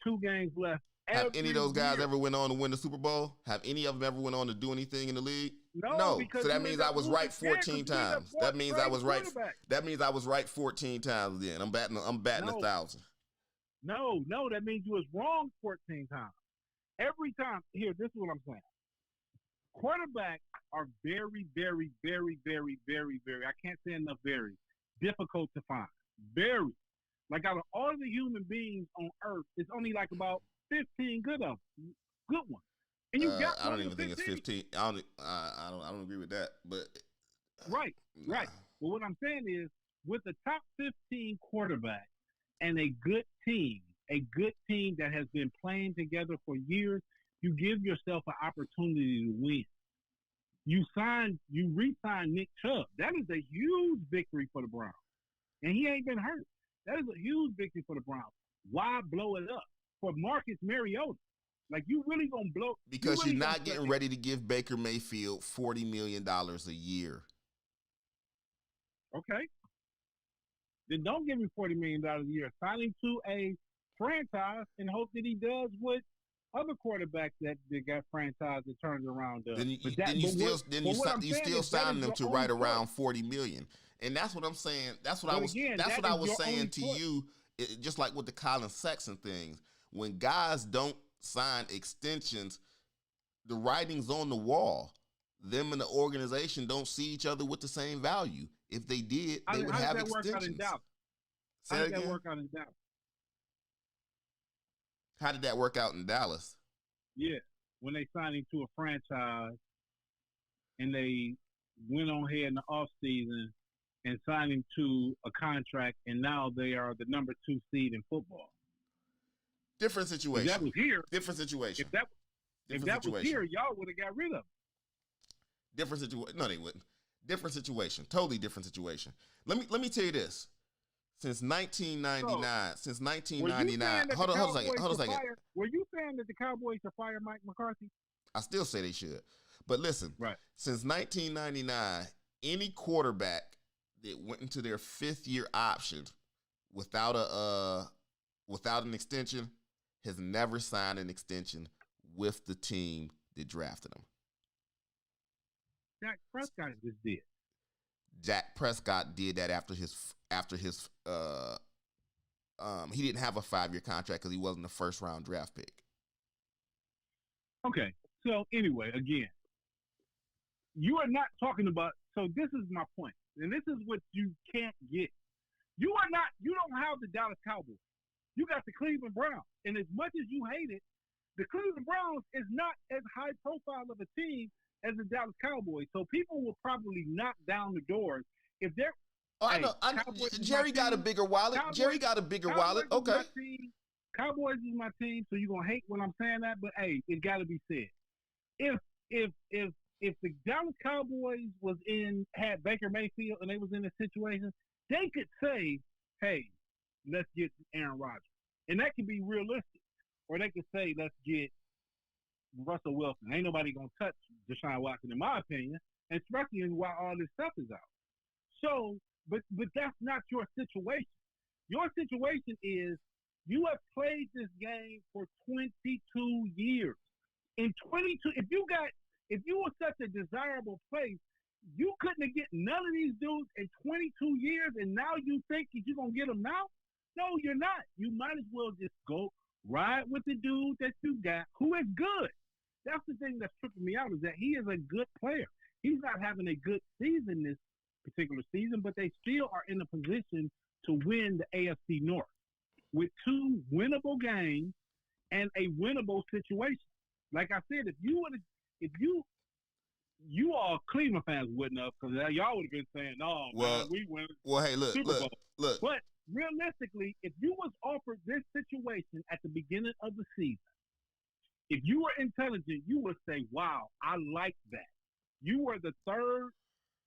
Speaker 3: 2 games left.
Speaker 2: Have any of those guys ever went on to win the Super Bowl? Have any of them ever went on to do anything in the league?
Speaker 3: No.
Speaker 2: So that means I was right 14 times. That means I was right. That means I was right 14 times. Then I'm batting 1,000.
Speaker 3: No, that means you was wrong 14 times. Every time. Here, this is what I'm saying. quarterbacks are very, very, very, very, very, very. I can't say enough. Very difficult to find. Very. Like out of all the human beings on earth, it's only like about 15 good ones. And you got
Speaker 2: I don't even think it's 15. I don't agree with that. But
Speaker 3: right. But what I'm saying is, with the top 15 quarterbacks and a good team that has been playing together for years, you give yourself an opportunity to win. You re-sign Nick Chubb. That is a huge victory for the Browns. And he ain't been hurt. That is a huge victory for the Browns. Why blow it up? For Marcus Mariota. Like, you really going to blow.
Speaker 2: Because you're not getting ready to give Baker Mayfield $40 million a year.
Speaker 3: Okay. Then don't give him $40 million a year. Sign him to a franchise and hope that he does what other quarterbacks that got franchised and turned around does.
Speaker 2: Then you still sign them to right around $40 million. And that's what I'm saying. That's what I was saying to you, just like with the Colin Sexton things. When guys don't sign extensions, the writing's on the wall. Them and the organization don't see each other with the same value. If they did, they would have extensions. How did that work out in Dallas? How did that work out in Dallas?
Speaker 3: Yeah, when they signed him to a franchise and they went on here in the offseason and signed him to a contract, and now they are the number 2 seed in football.
Speaker 2: Different situation.
Speaker 3: If that was here.
Speaker 2: Different situation.
Speaker 3: If that was here, y'all would have got rid of him.
Speaker 2: Different situation. No, they wouldn't. Different situation. Totally different situation. Let me tell you this. Since 1999, hold on a second.
Speaker 3: Were you saying that the Cowboys should fire Mike McCarthy?
Speaker 2: I still say they should. But listen,
Speaker 3: right.
Speaker 2: Since 1999, any quarterback that went into their 5th year option without an extension has never signed an extension with the team that drafted him.
Speaker 3: Dak Prescott just did.
Speaker 2: Dak Prescott did that after his he didn't have a 5-year contract because he wasn't a first-round draft pick.
Speaker 3: Okay, so anyway, again, you are not talking about. So this is my point, and this is what you can't get. You don't have the Dallas Cowboys. You got the Cleveland Browns, and as much as you hate it, the Cleveland Browns is not as high profile of a team as the Dallas Cowboys. So people will probably knock down the doors if they're.
Speaker 2: Oh, I know. Jerry got a bigger wallet. Jerry got a bigger wallet. Okay.
Speaker 3: Cowboys is my team, so you're gonna hate when I'm saying that, but hey, it got to be said. If the Dallas Cowboys had Baker Mayfield and they was in this situation, they could say, "Hey, let's get Aaron Rodgers," and that could be realistic. Or they could say, "Let's get Russell Wilson." Ain't nobody gonna touch Deshaun Watson, in my opinion, and especially while all this stuff is out. So, but that's not your situation. Your situation is you have played this game for 22 years. In 22, if you were such a desirable place, you couldn't have get none of these dudes in 22 years, and now you think that you're gonna get them now? No, you're not. You might as well just go ride with the dude that you got, who is good. That's the thing that's tripping me out, is that he is a good player. He's not having a good season this particular season, but they still are in a position to win the AFC North with 2 winnable games and a winnable situation. Like I said, if you all Cleveland fans wouldn't have, because y'all would have been saying, "No, man, we win."
Speaker 2: Well, hey, look.
Speaker 3: But realistically, if you was offered this situation at the beginning of the season, if you were intelligent, you would say, "Wow, I like that." You were the third.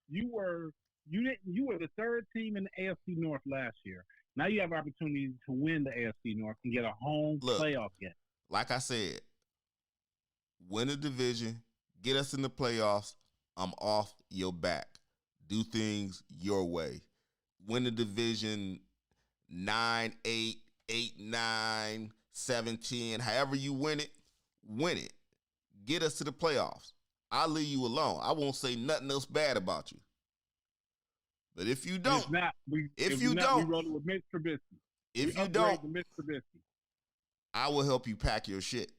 Speaker 3: You were the third team in the AFC North last year. Now you have opportunity to win the AFC North and get a home playoff game.
Speaker 2: Like I said, win a division, get us in the playoffs. I'm off your back. Do things your way. Win the division 9-8, 8-9, 7-10. However you win it. Get us to the playoffs. I'll leave you alone. I won't say nothing else bad about you. But if you don't,
Speaker 3: we roll with Mitch Trubisky.
Speaker 2: If you don't, I will help you pack your shit.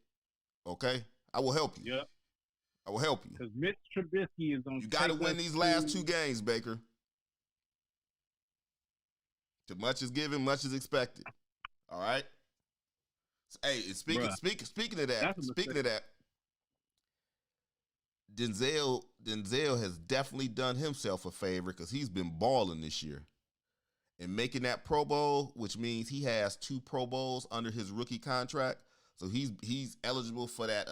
Speaker 2: Okay? I will help you.
Speaker 3: Yep.
Speaker 2: I will help you.
Speaker 3: Because Mitch Trubisky is on.
Speaker 2: You got to win these last 2 games, Baker. Too much is given, much is expected. All right. So, hey, speaking of that, Denzel has definitely done himself a favor because he's been balling this year and making that Pro Bowl, which means he has 2 Pro Bowls under his rookie contract. So he's eligible for that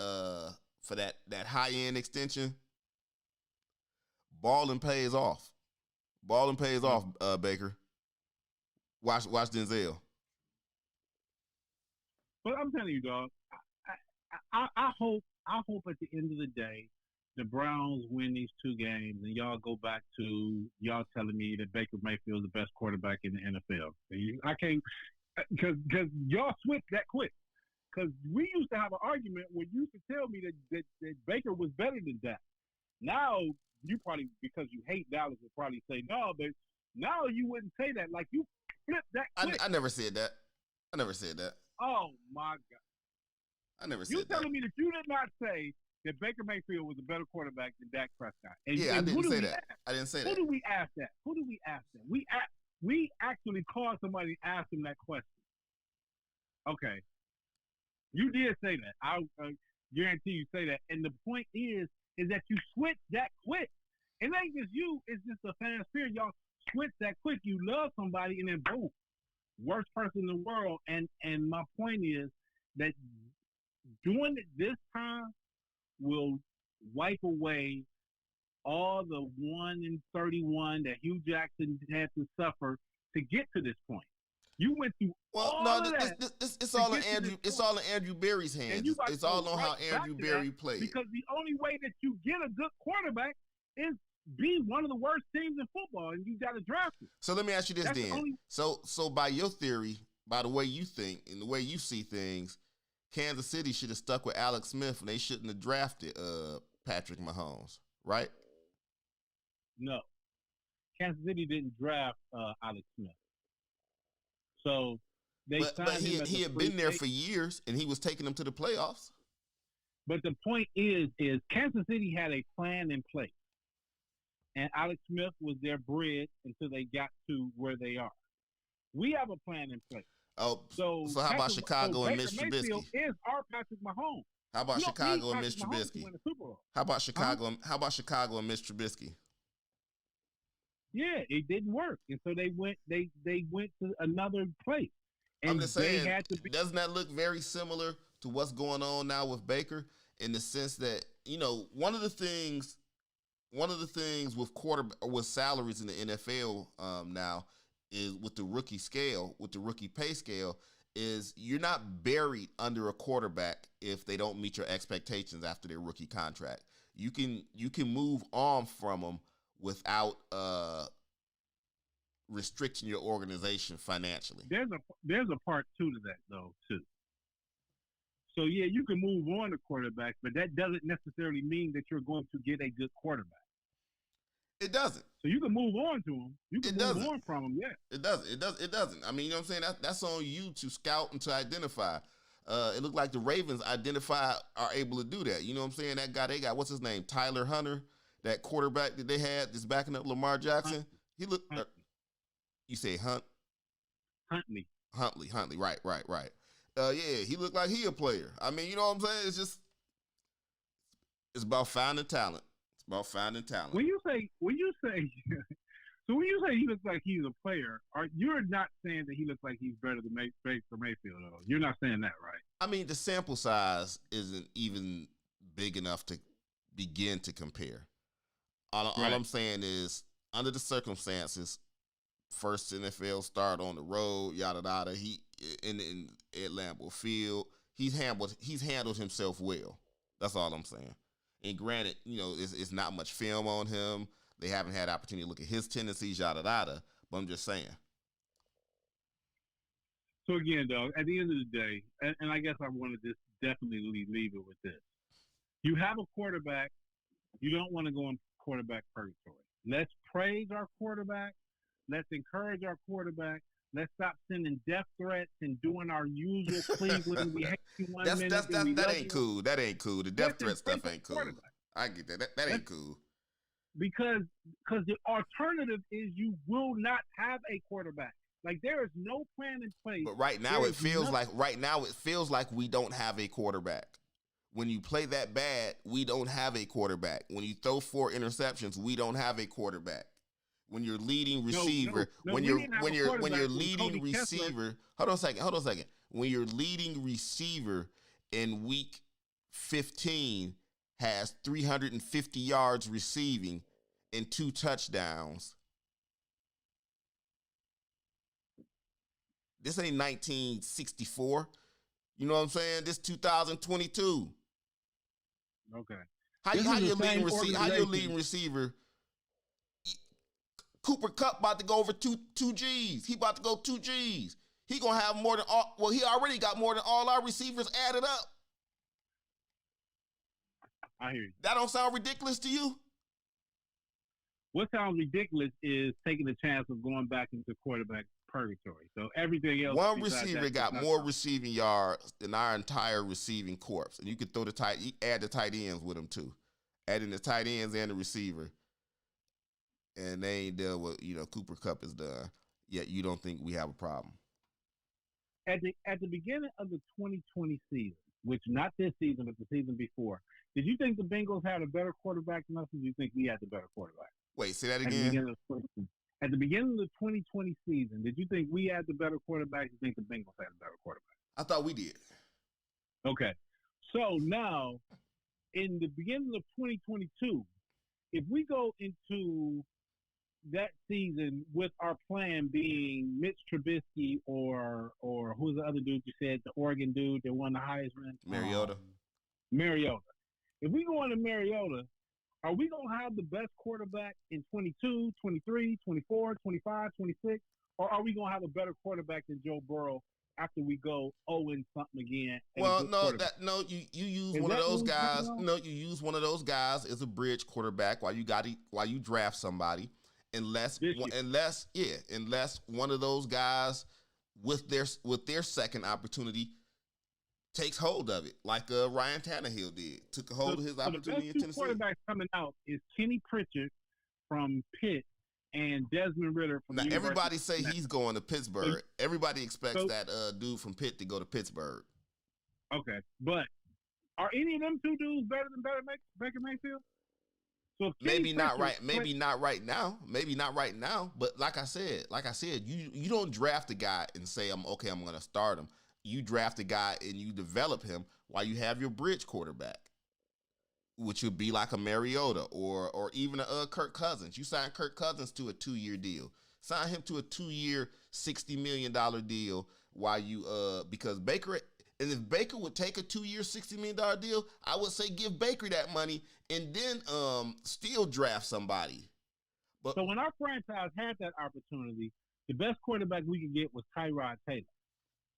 Speaker 2: high end extension. Balling pays off. Baker. Watch Denzel.
Speaker 3: But I'm telling you, dog. I hope at the end of the day, the Browns win these 2 games, and y'all go back to y'all telling me that Baker Mayfield is the best quarterback in the NFL. I can't, because y'all switched that quick. Because we used to have an argument where you used to tell me that Baker was better than Dak. Now you probably, because you hate Dallas, would probably say no, but now you wouldn't say that. Like you flipped that quick.
Speaker 2: I never said that.
Speaker 3: Oh my God!
Speaker 2: I never said that.
Speaker 3: You telling me that you did not say that Baker Mayfield was a better quarterback than Dak Prescott?
Speaker 2: I didn't say that. I didn't say that.
Speaker 3: Who do we ask that? We actually called somebody and asked him that question. Okay, you did say that. I guarantee you say that. And the point is that you switch that quick. It ain't just you. It's just a fan spirit. Y'all switch that quick. You love somebody and then boom, worst person in the world. And my point is that doing it this time will wipe away all the 1-31 that Hugh Jackson had to suffer to get to this point. You went through
Speaker 2: it's all in Andrew. It's all in Andrew Berry's hands. It's all on how Andrew Berry played.
Speaker 3: Because the only way that you get a good quarterback is be one of the worst teams in football, and you got to draft it.
Speaker 2: So let me ask you this then. So by your theory, by the way you think and the way you see things, Kansas City should have stuck with Alex Smith, and they shouldn't have drafted Patrick Mahomes, right?
Speaker 3: No, Kansas City didn't draft Alex Smith. So but
Speaker 2: he had been there for years, and he was taking them to the playoffs.
Speaker 3: But the point is Kansas City had a plan in place, and Alex Smith was their bridge until they got to where they are. We have a plan in place.
Speaker 2: Oh, so how about Chicago and Mitch Trubisky?
Speaker 3: Mayfield is our Patrick Mahomes.
Speaker 2: How about Chicago and Mitch Trubisky? How about Chicago? How about Chicago and Mitch Trubisky?
Speaker 3: Yeah, it didn't work, and so they went to another place. And
Speaker 2: I'm just saying, doesn't that look very similar to what's going on now with Baker, in the sense that, you know, one of the things with salaries in the NFL now is with the rookie pay scale, is you're not buried under a quarterback if they don't meet your expectations after their rookie contract. You can move on from them without restricting your organization financially.
Speaker 3: There's a part 2 to that though too. So yeah, you can move on to quarterback, but that doesn't necessarily mean that you're going to get a good quarterback.
Speaker 2: It doesn't.
Speaker 3: So you can move on to him. You can move on from him. Yeah.
Speaker 2: It doesn't. I mean, you know what I'm saying? That's on you to scout and to identify. It looked like the Ravens are able to do that. You know what I'm saying? That guy they got, what's his name? Tyler Hunter, that quarterback that they had that's backing up Lamar Jackson. He looked. You say Huntley. Right. Yeah, he looked like he a player. I mean, you know what I'm saying? It's about finding talent. When you say so when you say he looks like he's a player, you're not saying that he looks like he's better than Baker Mayfield, though. You're not saying that, right? I mean, the sample size isn't even big enough to begin to compare. All I'm saying is, under the circumstances, first NFL start on the road, yada yada. He at Lambeau Field, he's handled himself well. That's all I'm saying. And granted, you know, it's not much film on him. They haven't had opportunity to look at his tendencies, yada yada. But I'm just saying.
Speaker 3: So again, dog, at the end of the day, and I guess I want to just definitely leave it with this. You have a quarterback. You don't want to go in quarterback purgatory. Let's praise our quarterback. Let's encourage our quarterback. Let's stop sending death threats and doing our usual Cleveland. We hate you one minute.
Speaker 2: That ain't cool. That ain't cool. The death threat stuff ain't cool. I get that. That ain't cool.
Speaker 3: Because the alternative is you will not have a quarterback. Like, there is no plan in place.
Speaker 2: But right now it feels like we don't have a quarterback. When you play that bad, we don't have a quarterback. When you throw 4 interceptions, we don't have a quarterback. When you're leading receiver, when you're leading receiver, hold on a second. When your leading receiver in week 15 has 350 yards receiving and 2 touchdowns. This ain't 1964. You know what I'm saying? This 2022.
Speaker 3: Okay.
Speaker 2: How your leading receiver? Cooper Kupp about to go over two G's. He about to go 2 G's. He gonna have more than all. Well, he already got more than all our receivers added up.
Speaker 3: I hear you.
Speaker 2: That don't sound ridiculous to you?
Speaker 3: What sounds ridiculous is taking the chance of going back into quarterback purgatory. So everything else.
Speaker 2: One receiver got more receiving yards than our entire receiving corps, and you could add the tight ends with them too, adding the tight ends and the receiver, and they ain't done what Cooper Kupp has done. Yet you don't think we have a problem.
Speaker 3: At the beginning of the 2020 season, which not this season but the season before, did you think the Bengals had a better quarterback than us, or did you think we had the better quarterback?
Speaker 2: Wait, say that again.
Speaker 3: At the beginning of the 2020 season, did you think we had the better quarterback? Did you think the Bengals had a better quarterback?
Speaker 2: I thought we did.
Speaker 3: Okay. So now, in the beginning of 2022, if we go into that season with our plan being Mitch Trubisky or who's the other dude you said, the Oregon dude that won the Heisman?
Speaker 2: Mariota.
Speaker 3: Mariota. If we go into Mariota, are we going to have the best quarterback in 22, 23, 24, 25, 26? Or are we going to have a better quarterback than Joe Burrow after we go 0-something again?
Speaker 2: Well, you use one of those guys. No, you use one of those guys as a bridge quarterback while you draft somebody. Unless one of those guys with their second opportunity takes hold of it, like Ryan Tannehill did. Took a hold of his opportunity in Tennessee.
Speaker 3: The best 2 quarterbacks coming out is Kenny Pritchard from Pitt and Desmond Ritter from University.
Speaker 2: Everybody say he's going to Pittsburgh. Everybody expects that dude from Pitt to go to Pittsburgh.
Speaker 3: Okay, but are any of them 2 dudes better than Baker Mayfield? So
Speaker 2: maybe not right now. Maybe not right now. But like I said, you don't draft a guy and say I'm going to start him. You draft a guy and you develop him while you have your bridge quarterback, which would be like a Mariota or even a Kirk Cousins. You sign Kirk Cousins to a 2-year deal. Sign him to a 2-year, $60 million deal while you because Baker. And if Baker would take a 2-year, $60 million deal, I would say give Baker that money and then still draft somebody. But
Speaker 3: so when our franchise had that opportunity, the best quarterback we could get was Tyrod Taylor.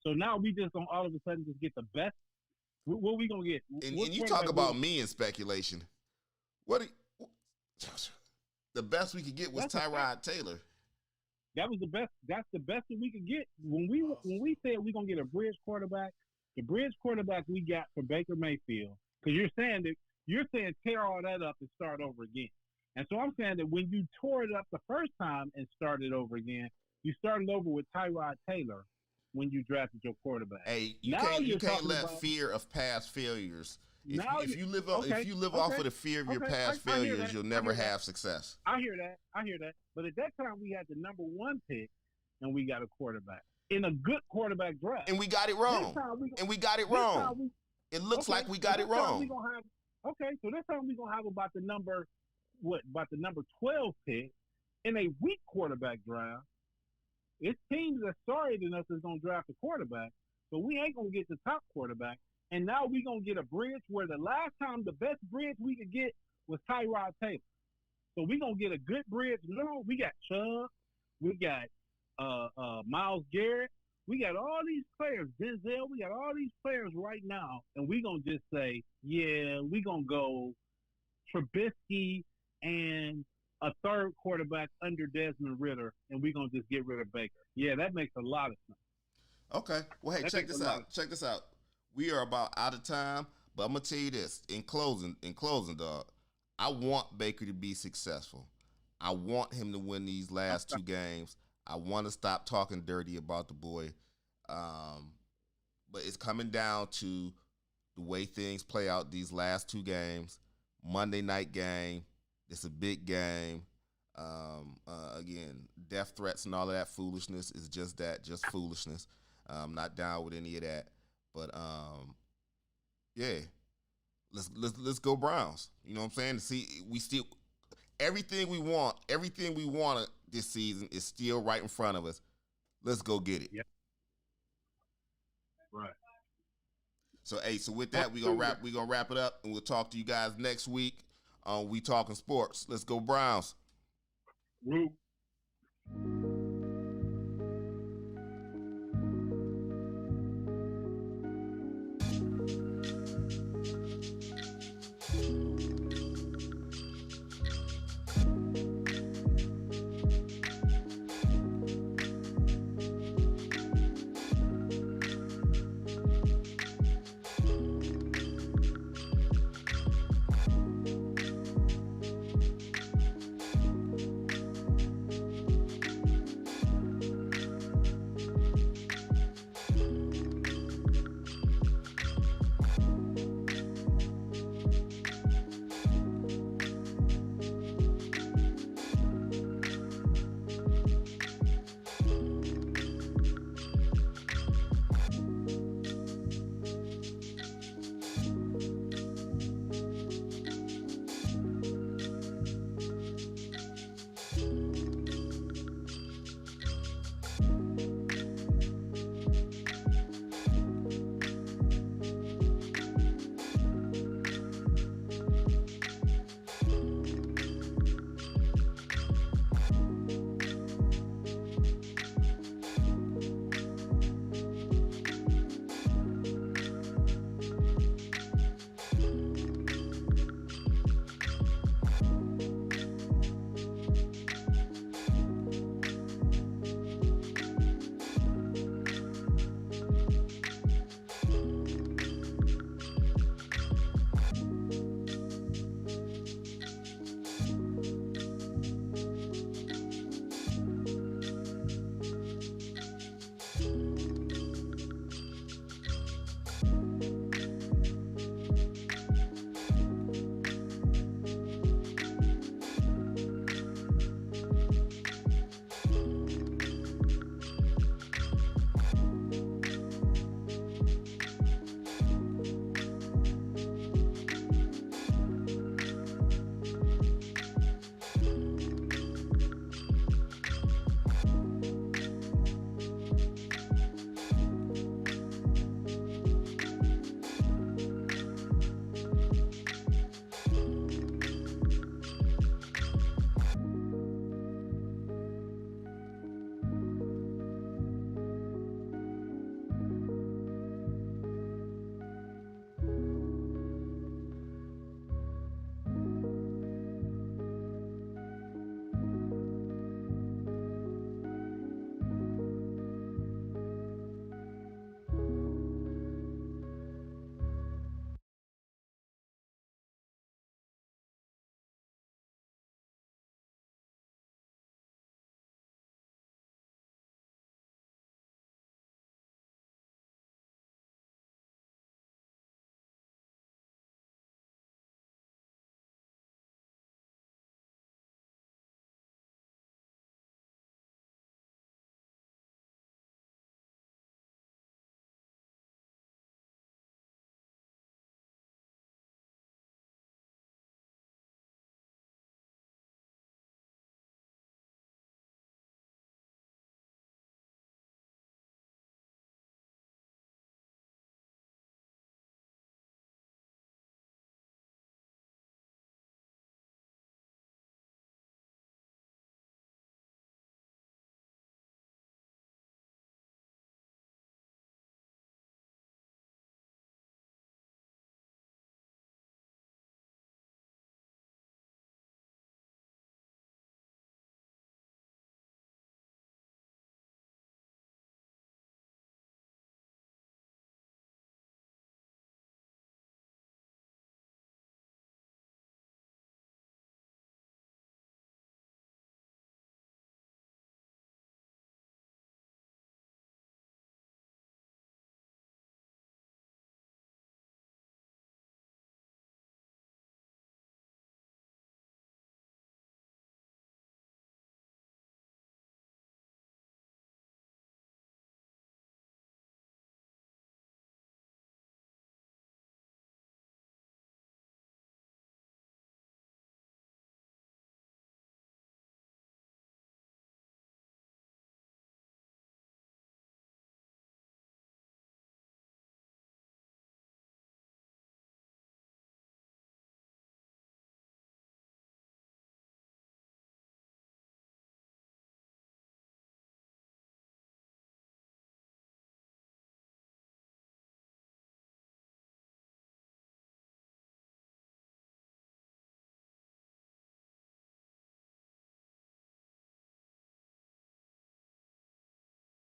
Speaker 3: So now we just don't all of a sudden just get the best. What are we going to get?
Speaker 2: And you talk about me in speculation. The best we could get was Tyrod Taylor.
Speaker 3: That was the best. That's the best that we could get. When we said we're going to get a bridge quarterback, the bridge quarterback we got for Baker Mayfield, because you're saying tear all that up and start over again. And so I'm saying that when you tore it up the first time and started over again, you started over with Tyrod Taylor when you drafted your quarterback.
Speaker 2: Hey, you can't let fear of past failures. If you live off of the fear of your past failures, you'll never have success.
Speaker 3: I hear that. But at that time, we had the number 1 pick, and we got a quarterback in a good quarterback draft.
Speaker 2: And we got it wrong. It looks like we got it wrong.
Speaker 3: So this time we're going to have about the number 12 pick in a weak quarterback draft. It's teams that's sorry than us is going to draft a quarterback, but we ain't going to get the top quarterback. And now we're going to get a bridge where the last time the best bridge we could get was Tyrod Taylor. So we're going to get a good bridge. No, we got Chubb. We got Myles Garrett. We got all these players. Denzel, we got all these players right now. And we're going to just say, yeah, we're going to go Trubisky and a third quarterback under Desmond Ritter, and we're going to just get rid of Baker. Yeah, that makes a lot of sense.
Speaker 2: Okay. Well, hey, check this out. We are about out of time, but I'm going to tell you this. In closing, dog, I want Baker to be successful. I want him to win these last 2 games. I want to stop talking dirty about the boy. But it's coming down to the way things play out these last 2 games. Monday night game. It's a big game. Again, death threats and all of that foolishness is just that, just foolishness. I'm not down with any of that. But yeah, let's go Browns. You know what I'm saying? To see, we still everything we wanted this season is still right in front of us. Let's go get it.
Speaker 3: Yep. Right.
Speaker 2: So so with that, we're gonna wrap it up, and we'll talk to you guys next week on We Talking Sports. Let's go Browns.
Speaker 3: Woo.